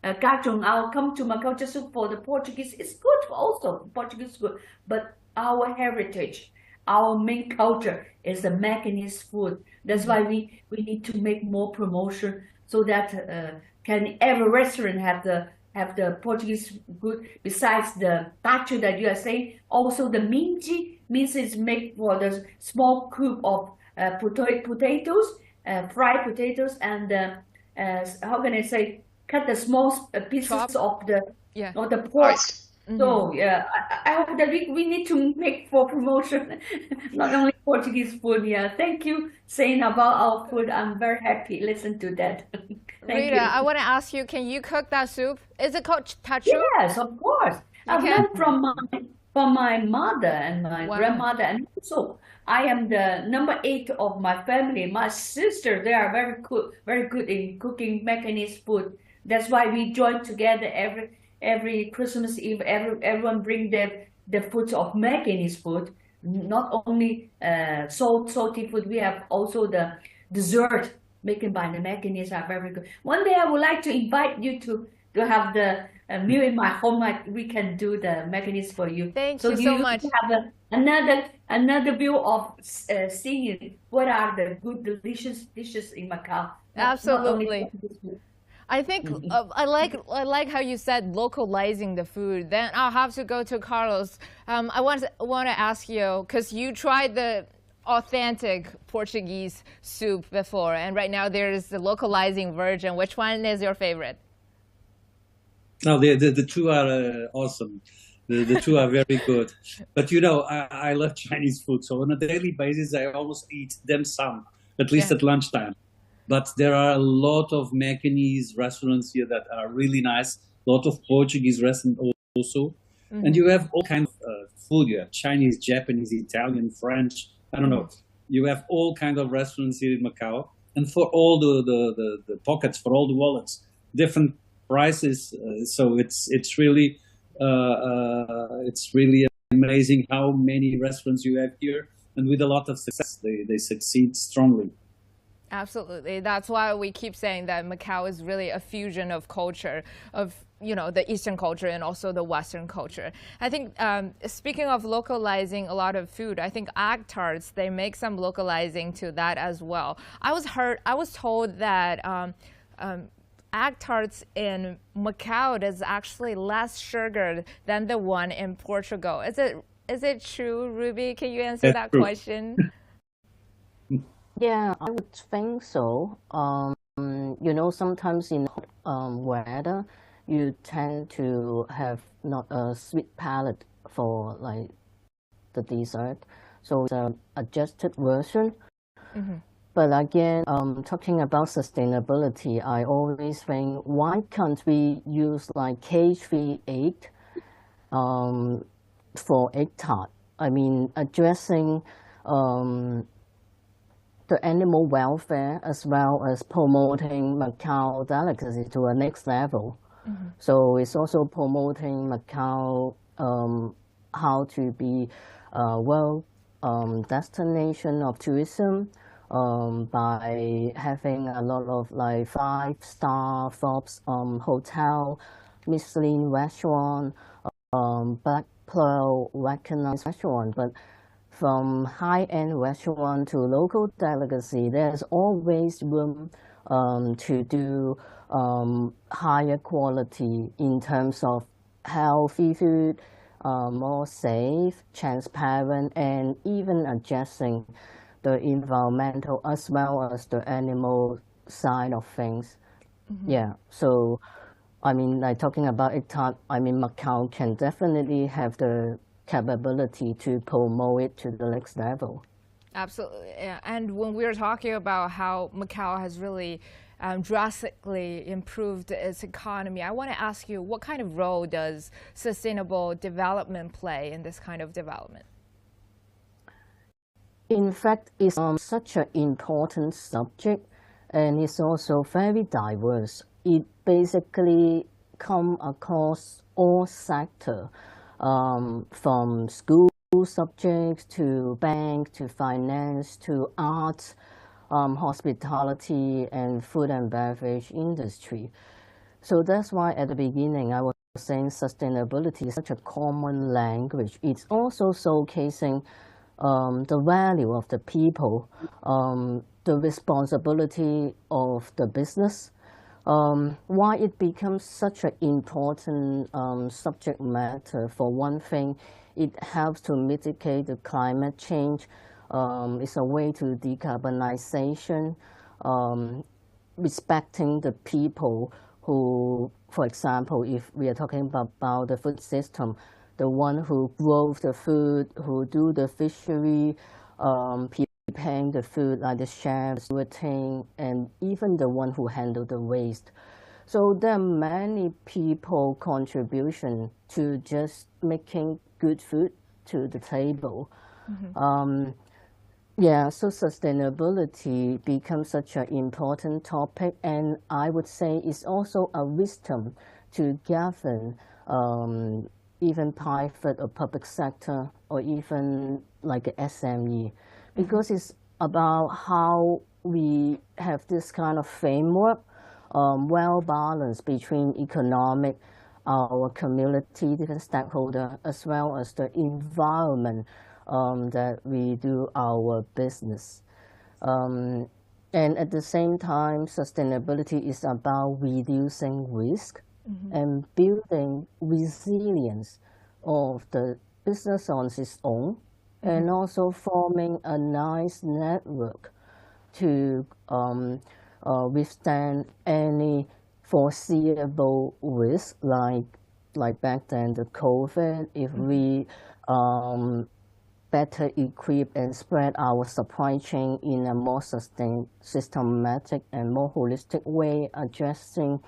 Kachong, I'll come to Macau just for the Portuguese. It's good also, Portuguese food, but our heritage, our main culture is the Macanese food. That's why we need to make more promotion so that can every restaurant have the Portuguese food. Besides the tacho that you are saying, also the minji means it's made for the small cube of potatoes, fried potatoes, and how can I say, cut the small pieces of the pork. Nice. So yeah, I hope that we need to make for promotion, not only Portuguese food. Yeah, thank you saying about our food. I'm very happy. Listen to that. Thank Rita, you. I want to ask you, can you cook that soup? Is it called tachu? Yes, of course. I've learned from my mother and my grandmother, and also I am the number 8 of my family. My sister, they are very good in cooking Macanese food. That's why we join together every Christmas Eve. Everyone bring the food of Macanese food. Not only salty food, we have also the dessert making by the Macanese are very good. One day I would like to invite you to have the meal in my home. We can do the Macanese for you. Thank you so much. Have another view of seeing what are the good, delicious dishes in Macau. Absolutely. I think I like how you said localizing the food. Then I'll have to go to Carlos. I want to ask you, because you tried the authentic Portuguese soup before, and right now there's the localizing version. Which one is your favorite? No, the two are awesome. The two are very good. But you know, I love Chinese food, so on a daily basis I almost eat them some, at least at lunchtime. But there are a lot of Macanese restaurants here that are really nice. A lot of Portuguese restaurants also. And you have all kinds of food. You have Chinese, Japanese, Italian, French. I don't know. You have all kinds of restaurants here in Macau. And for all the pockets, for all the wallets, different prices. So it's really amazing how many restaurants you have here. And with a lot of success, they succeed strongly. Absolutely. That's why we keep saying that Macau is really a fusion of culture, of the Eastern culture and also the Western culture. I think speaking of localizing a lot of food, I think egg tarts, they make some localizing to that as well. I was told that egg tarts in Macau is actually less sugar than the one in Portugal. Is it true, Ruby? Can you answer that question? Yeah, I would think so. Sometimes in weather, you tend to have not a sweet palate for like the dessert. So it's an adjusted version. But again, talking about sustainability, I always think, why can't we use like cage-free egg for egg tart? I mean, addressing the animal welfare as well as promoting Macau delicacy to a next level. So it's also promoting Macau how to be a world destination of tourism by having a lot of like 5-star Forbes hotel, Michelin restaurant, Black Pearl recognized restaurant. But from high-end restaurant to local delicacy, there's always room to do higher quality in terms of healthy food, more safe, transparent, and even addressing the environmental as well as the animal side of things. Yeah, so I mean, like talking about ICTAD, I mean, Macau can definitely have the capability to promote it to the next level. Absolutely. Yeah. And when we were talking about how Macau has really drastically improved its economy, I want to ask you, what kind of role does sustainable development play in this kind of development? In fact, it's such an important subject, and it's also very diverse. It basically comes across all sectors, from school subjects to bank to finance to arts, hospitality, and food and beverage industry. So that's why at the beginning I was saying sustainability is such a common language. It's also showcasing the value of the people, the responsibility of the business, why it becomes such an important subject matter. For one thing, it helps to mitigate the climate change. It's a way to decarbonization, respecting the people who, for example, if we are talking about the food system, the one who grows the food, who do the fishery, preparing the food, like the chefs, stewarding, and even the one who handle the waste. So there are many people contribution to just making good food to the table. Yeah, so sustainability becomes such an important topic, and I would say it's also a wisdom to govern even private or public sector or even like a SME, because it's about how we have this kind of framework, well balanced between economic, our community, different stakeholder, as well as the environment that we do our business. And at the same time, sustainability is about reducing risk and building resilience of the business on its own, and also forming a nice network to withstand any foreseeable risk, like back then the COVID. If we better equip and spread our supply chain in a more systematic and more holistic way, addressing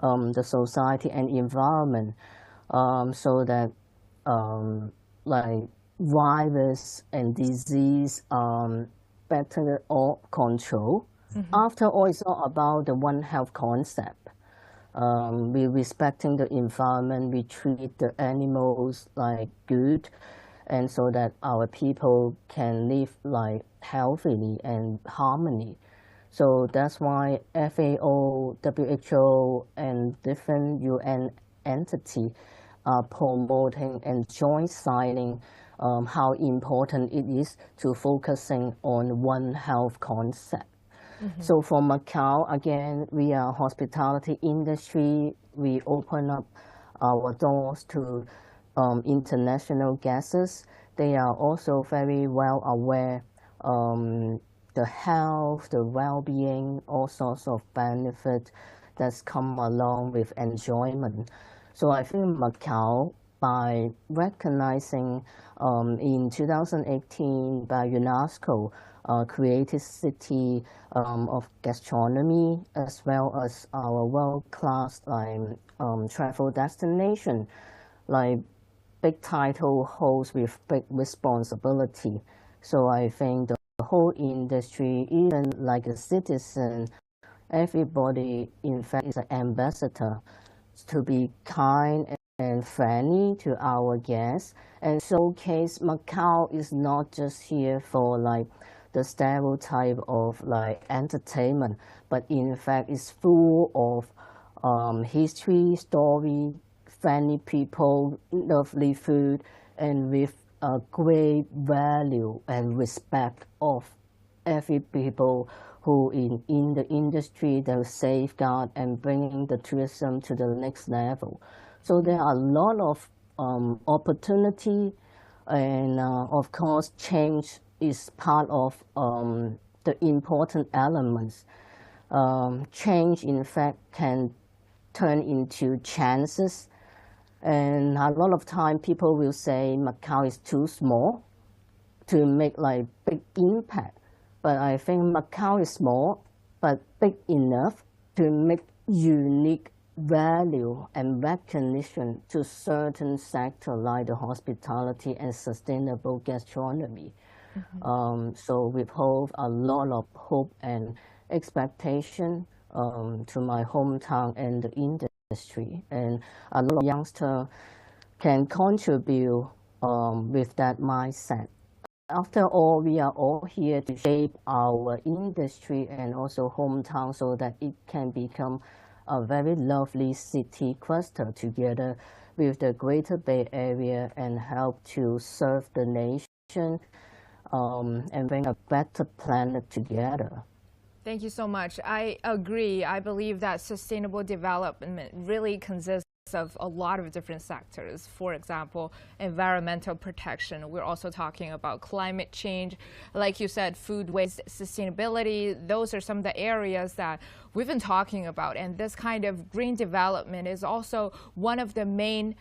the society and environment, so that like virus and disease better all control. After all, it's all about the One Health concept. We respecting the environment, we treat the animals like good, and so that our people can live like healthily and harmony. So that's why FAO, WHO, and different UN entities are promoting and joint signing how important it is to focusing on One Health concept. So for Macau, again, we are hospitality industry. We open up our doors to international guests. They are also very well aware the health, the well-being, all sorts of benefits that's come along with enjoyment. So I think Macau, by recognizing in 2018 by UNESCO, created city of gastronomy, as well as our world-class travel destination, like big title holds with big responsibility. So I think the whole industry, even like a citizen, everybody in fact is an ambassador to be kind and friendly to our guests and showcase Macau is not just here for like the stereotype of like entertainment, but in fact it's full of history, story, friendly people, lovely food, and with a great value and respect of every people who in the industry that safeguard and bringing the tourism to the next level. So there are a lot of opportunity, and of course change is part of the important elements. Change in fact can turn into chances, and a lot of time people will say Macau is too small to make like big impact. But I think Macau is small, but big enough to make unique value and recognition to certain sectors like the hospitality and sustainable gastronomy. So we hold a lot of hope and expectation to my hometown and the industry. And a lot of youngsters can contribute with that mindset. After all, we are all here to shape our industry and also hometown so that it can become a very lovely city cluster together with the Greater Bay Area and help to serve the nation and bring a better planet together. Thank you so much. I agree. I believe that sustainable development really consists of a lot of different sectors. For example, environmental protection. We're also talking about climate change. Like you said, food waste, sustainability. Those are some of the areas that we've been talking about. And this kind of green development is also one of the main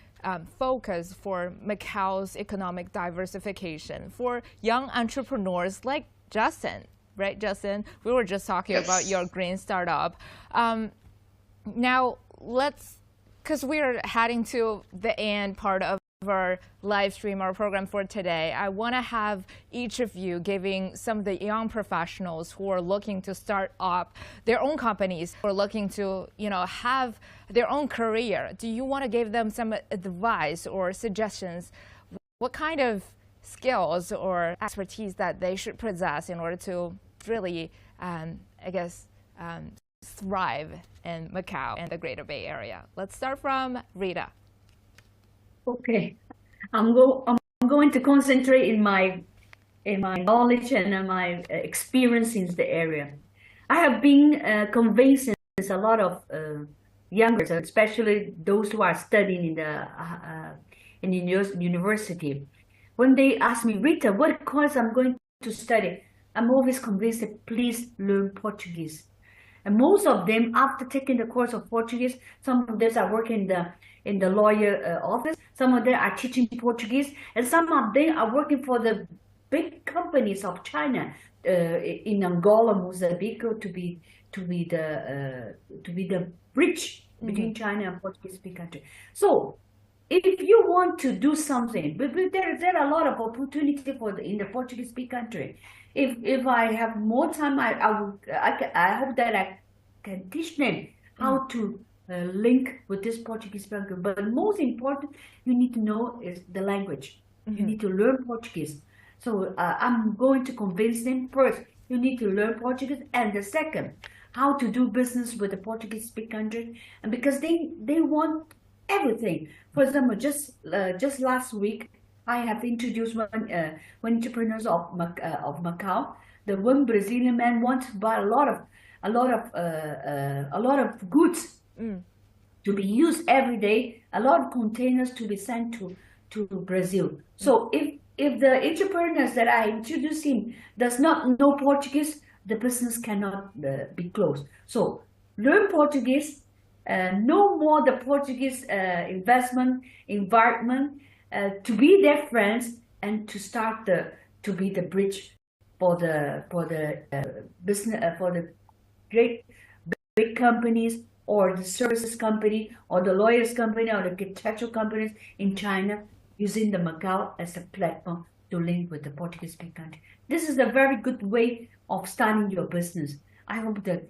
focus for Macau's economic diversification for young entrepreneurs like Justin. Right, Justin? We were just talking about your green startup. Now, because we're heading to the end part of our live stream, our program for today, I want to have each of you giving some of the young professionals who are looking to start up their own companies, who are looking to, have their own career. Do you want to give them some advice or suggestions? What kind of skills or expertise that they should possess in order to really, thrive in Macau and the Greater Bay Area? Let's start from Rita. Okay, I'm going to concentrate in my knowledge and in my experience in the area. I have been convincing a lot of youngers, especially those who are studying in the university. When they ask me, Rita, what course I'm going to study, I'm always convinced that please learn Portuguese. And most of them, after taking the course of Portuguese, some of them are working in the lawyer office, some of them are teaching Portuguese, and some of them are working for the big companies of China in Angola, Mozambique, to be the bridge between China and Portuguese-speaking country. So, if you want to do something, but there are a lot of opportunity in the Portuguese-speaking country. If I have more time, I hope that I can teach them how to link with this Portuguese language. But most important, you need to know is the language. You need to learn Portuguese. So I'm going to convince them first. You need to learn Portuguese, and the second, how to do business with the Portuguese-speaking country, and because they want everything. For example, just last week, I have introduced one entrepreneurs of Macau. The one Brazilian man wants to buy a lot of goods to be used every day. A lot of containers to be sent to Brazil. So if the entrepreneurs that I introduce him does not know Portuguese, the business cannot be closed. So learn Portuguese. Know more the Portuguese investment environment, to be their friends, and to start to be the bridge for the business for the great big companies, or the services company, or the lawyers company, or the architectural companies in China, using the Macau as a platform to link with the Portuguese-speaking country. This is a very good way of starting your business. I hope that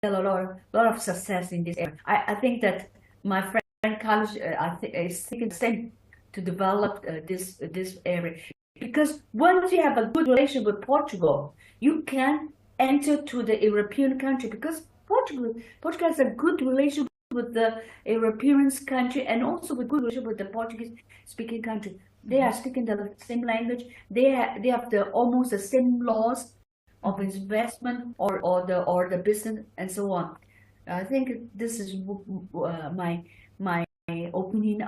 there are a lot of success in this area. I think that my friend Carlos is thinking the same to develop this area, because once you have a good relation with Portugal, you can enter to the European country, because Portugal has a good relation with the European country and also with good relation with the Portuguese-speaking country. They are speaking the same language. They have almost the same laws of investment or the business and so on. I think this is my opinion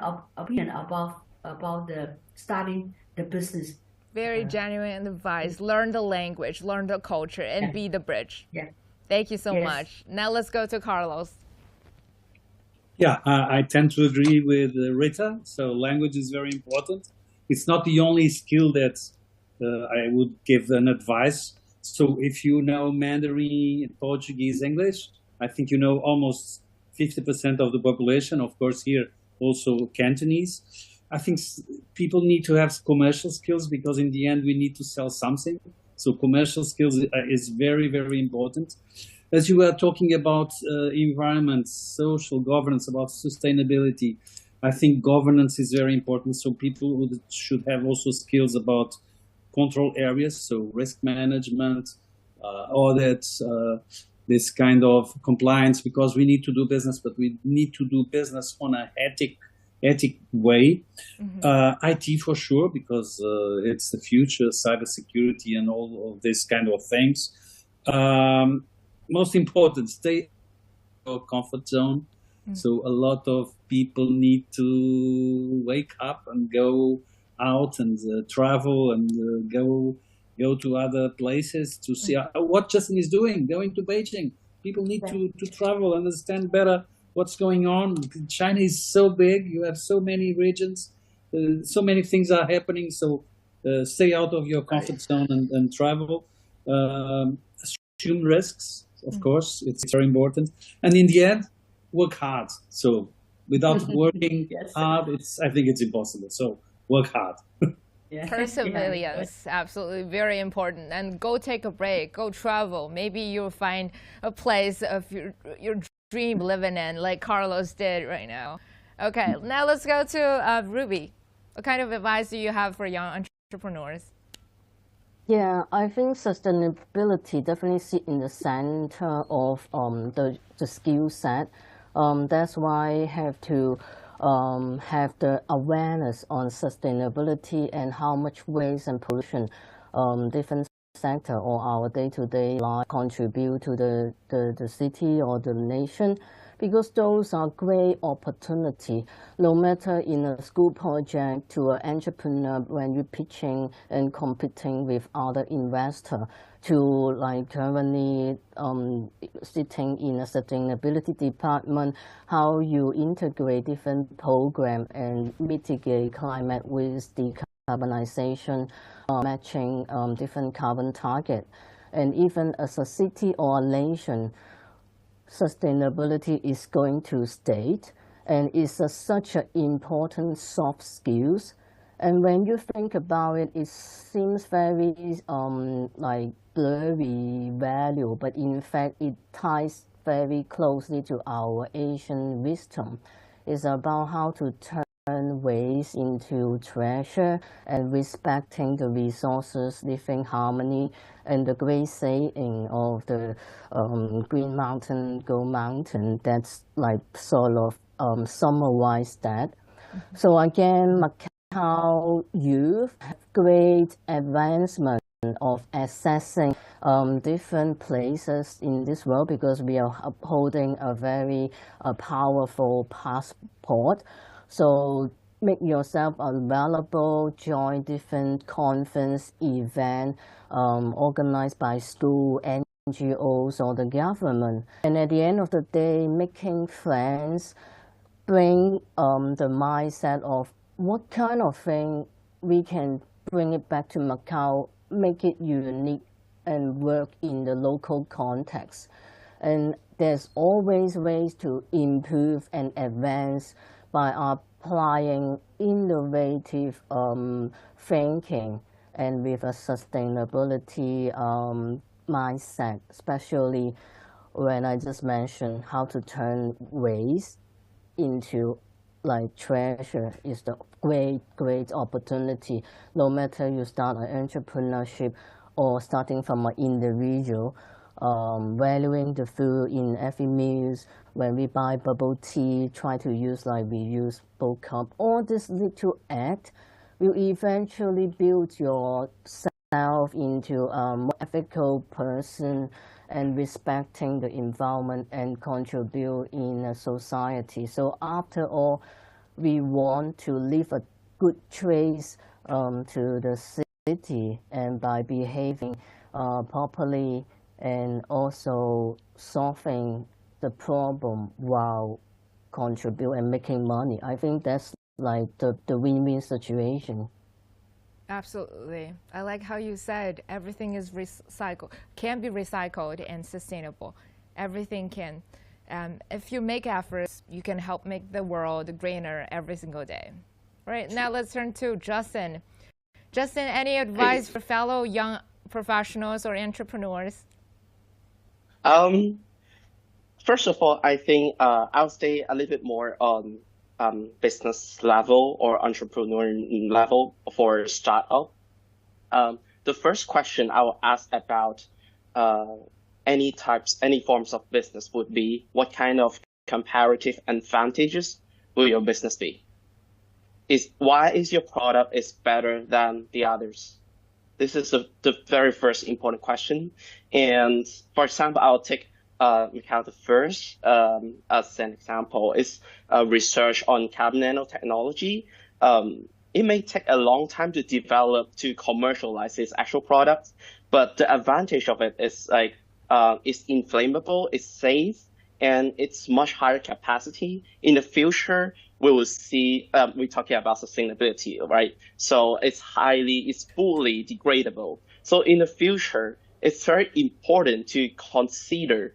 about the starting the business. Very genuine advice. Learn the language, learn the culture, and be the bridge. Yeah. Thank you so much. Now let's go to Carlos. Yeah, I tend to agree with Rita. So language is very important. It's not the only skill that I would give an advice. So if you know Mandarin, Portuguese, English, I think you know almost 50% of the population. Of course, here also Cantonese. I think people need to have commercial skills, because in the end we need to sell something. So commercial skills is very, very important. As you were talking about environment, social governance, about sustainability, I think governance is very important. So people should have also skills about control areas, so risk management, audits, this kind of compliance, because we need to do business, but we need to do business on an ethic way. IT for sure, because it's the future, cybersecurity and all of this kind of things. Most important, stay in your comfort zone. So a lot of people need to wake up and go out and travel and go to other places to see what Justin is doing, going to Beijing. People need to travel, understand better what's going on. China is so big, you have so many regions, so many things are happening. So stay out of your comfort zone and travel. Assume risks, of course, it's very important. And in the end, work hard. So without working hard, I think it's impossible. So work hard. Perseverance, absolutely very important. And go take a break, go travel. Maybe you'll find a place of your dream living in, like Carlos did right now. Okay, now let's go to Ruby. What kind of advice do you have for young entrepreneurs? Yeah, I think sustainability definitely sit in the center of the skill set. That's why I have to have the awareness on sustainability and how much waste and pollution different sector or our day-to-day life contribute to the city or the nation, because those are great opportunity, no matter in a school project to an entrepreneur when you're pitching and competing with other investor, to like currently sitting in a sustainability department, how you integrate different program and mitigate climate with decarbonization, matching different carbon target. And even as a city or a nation, sustainability is going to state, and it's such an important soft skills. And when you think about it, it seems very like blurry value, but in fact it ties very closely to our Asian wisdom. It's about how to turn waste into treasure and respecting the resources, living harmony, and the great saying of the Green Mountain, Gold Mountain, that's like sort of summarize that. So again, Macau youth have great advancement of accessing different places in this world, because we are upholding a very powerful passport. So make yourself available, join different conference, event organized by school, NGOs, or the government. And at the end of the day, making friends, bring the mindset of what kind of thing we can bring it back to Macau, make it unique and work in the local context. And there's always ways to improve and advance by applying innovative thinking and with a sustainability mindset, especially when I just mentioned how to turn waste into like treasure is the great opportunity. No matter you start an entrepreneurship or starting from an individual, valuing the food in every meals. When we buy bubble tea, try to use like reusable cup. All this little act will eventually build yourself into a more ethical person and respecting the environment and contribute in a society. So after all, we want to leave a good trace to the city, and by behaving properly and also solving the problem while contribute and making money. I think that's like the win-win situation. Absolutely. I like how you said everything is can be recycled and sustainable. Everything can. If you make efforts, you can help make the world greener every single day. All right, now let's turn to Justin. Justin, any advice for fellow young professionals or entrepreneurs? First of all, I think I'll stay a little bit more on business level or entrepreneur level for startup. The first question I will ask about any forms of business would be, what kind of comparative advantages will your business be? Why is your product is better than the others? This is the very first important question. And for example, I'll take Macao the first as an example is research on carbon nanotechnology. It may take a long time to develop to commercialize its actual products, but the advantage of it is like it's inflammable, it's safe, and it's much higher capacity. In the future, we will see, we're talking about sustainability, right? So it's fully degradable. So in the future, it's very important to consider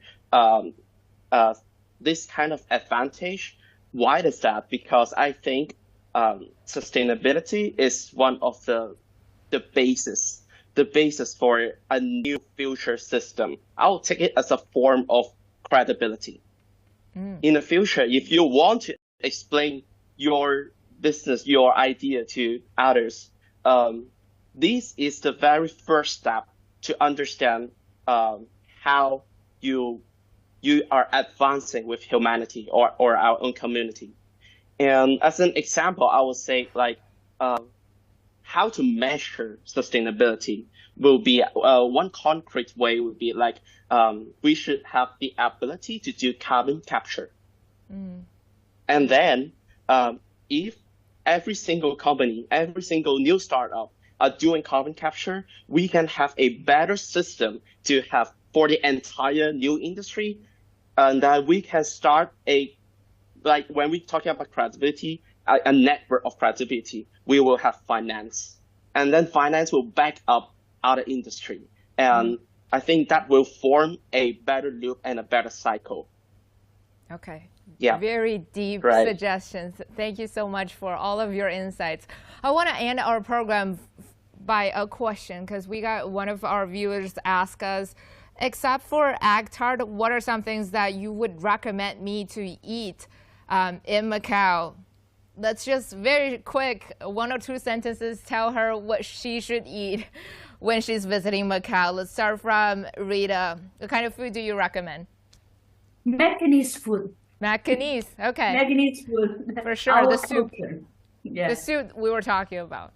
this kind of advantage. Why is that? Because I think sustainability is one of the basis for a new future system. I'll take it as a form of credibility. In the future, if you want to explain your business, your idea to others, this is the very first step to understand how you are advancing with humanity or our own community. And as an example, I would say like how to measure sustainability will be one concrete way would be like we should have the ability to do carbon capture. And then if every single company, every single new startup are doing carbon capture, we can have a better system to have for the entire new industry. And that we can start like when we're talking about credibility, a network of credibility, we will have finance. And then finance will back up other industry. And I think that will form a better loop and a better cycle. Okay. Yeah. Very deep suggestions. Thank you so much for all of your insights. I want to end our program by a question because we got one of our viewers ask us, except for egg tart, what are some things that you would recommend me to eat in Macau? Let's just very quick, 1 or 2 sentences, tell her what she should eat when she's visiting Macau. Let's start from Rita. What kind of food do you recommend? Macanese food. Macanese, okay. Macanese food. For sure, Our the soup. culture. Yeah. The soup we were talking about.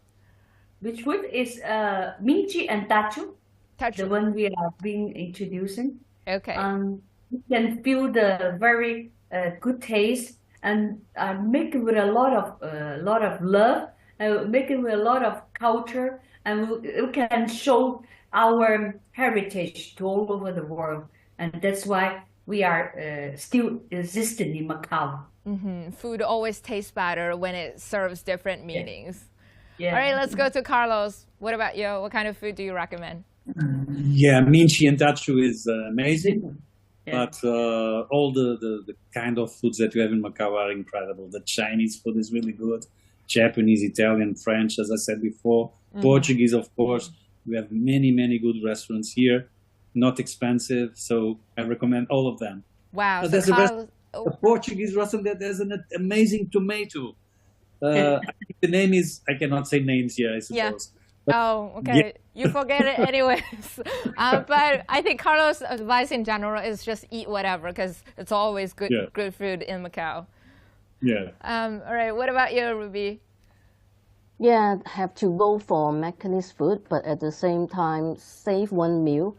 Which food is minchi and tachu, the one we are being introducing. Okay. You can feel the very good taste and make it with a lot of love, make it with a lot of culture, and we can show our heritage to all over the world. And that's why we are still existing in Macau. Food always tastes better when it serves different meanings. Yeah. All right, let's go to Carlos. What about you? What kind of food do you recommend? Yeah, minchi and tachu is amazing. Yeah. But all the kind of foods that you have in Macau are incredible. The Chinese food is really good. Japanese, Italian, French, as I said before, Portuguese, of course. We have many, many good restaurants here, not expensive. So I recommend all of them. Wow. So there's a Portuguese restaurant that has an amazing tomato. I think the name is, I cannot say names here, I suppose. Yeah. Oh, okay. Yeah. You forget it anyways. But I think Carlos' advice in general is just eat whatever, because it's always good, good food in Macau. Yeah. All right. What about you, Ruby? Yeah, have to go for Macanese food, but at the same time save one meal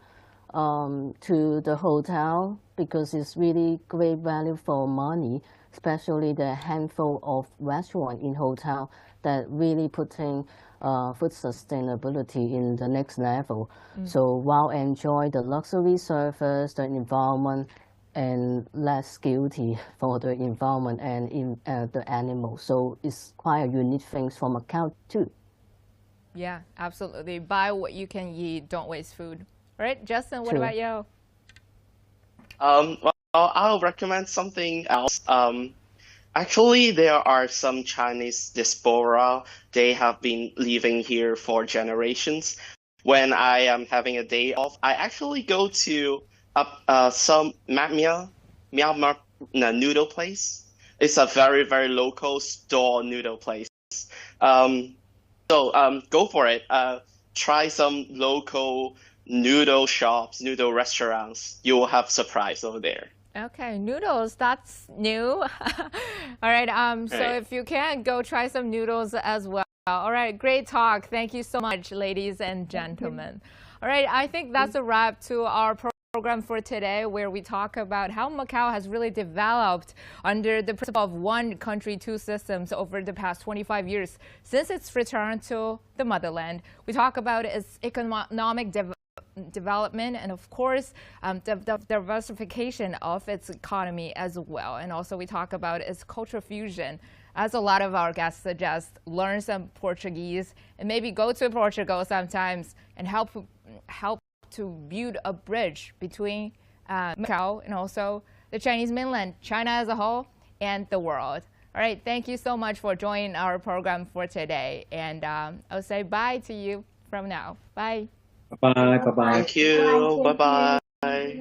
to the hotel, because it's really great value for money, especially the handful of restaurant in hotel that really putting food sustainability in the next level. So while enjoy the luxury service, the environment, and less guilty for the environment and the animals. So it's quite a unique thing from Macau too. Yeah, absolutely. Buy what you can eat. Don't waste food. All right, Justin, what about you? Well, I'll recommend something else. Actually, there are some Chinese diaspora. They have been living here for generations. When I am having a day off, I actually go to some Myanmar noodle place. It's a very, very local store noodle place. So go for it. Try some local noodle shops, noodle restaurants. You will have surprise over there. Okay, noodles, that's new. All right, so if you can, go try some noodles as well. All right, great talk. Thank you so much, ladies and gentlemen. All right, I think that's a wrap to our program for today, where we talk about how Macau has really developed under the principle of one country, two systems over the past 25 years since its return to the motherland. We talk about its economic development and, of course, the diversification of its economy as well. And also we talk about its cultural fusion. As a lot of our guests suggest, learn some Portuguese and maybe go to Portugal sometimes and help to build a bridge between Macau and also the Chinese mainland, China as a whole, and the world. All right, thank you so much for joining our program for today. And I'll say bye to you from now. Bye. Bye-bye. Bye-bye. Thank you. Bye-bye. Bye.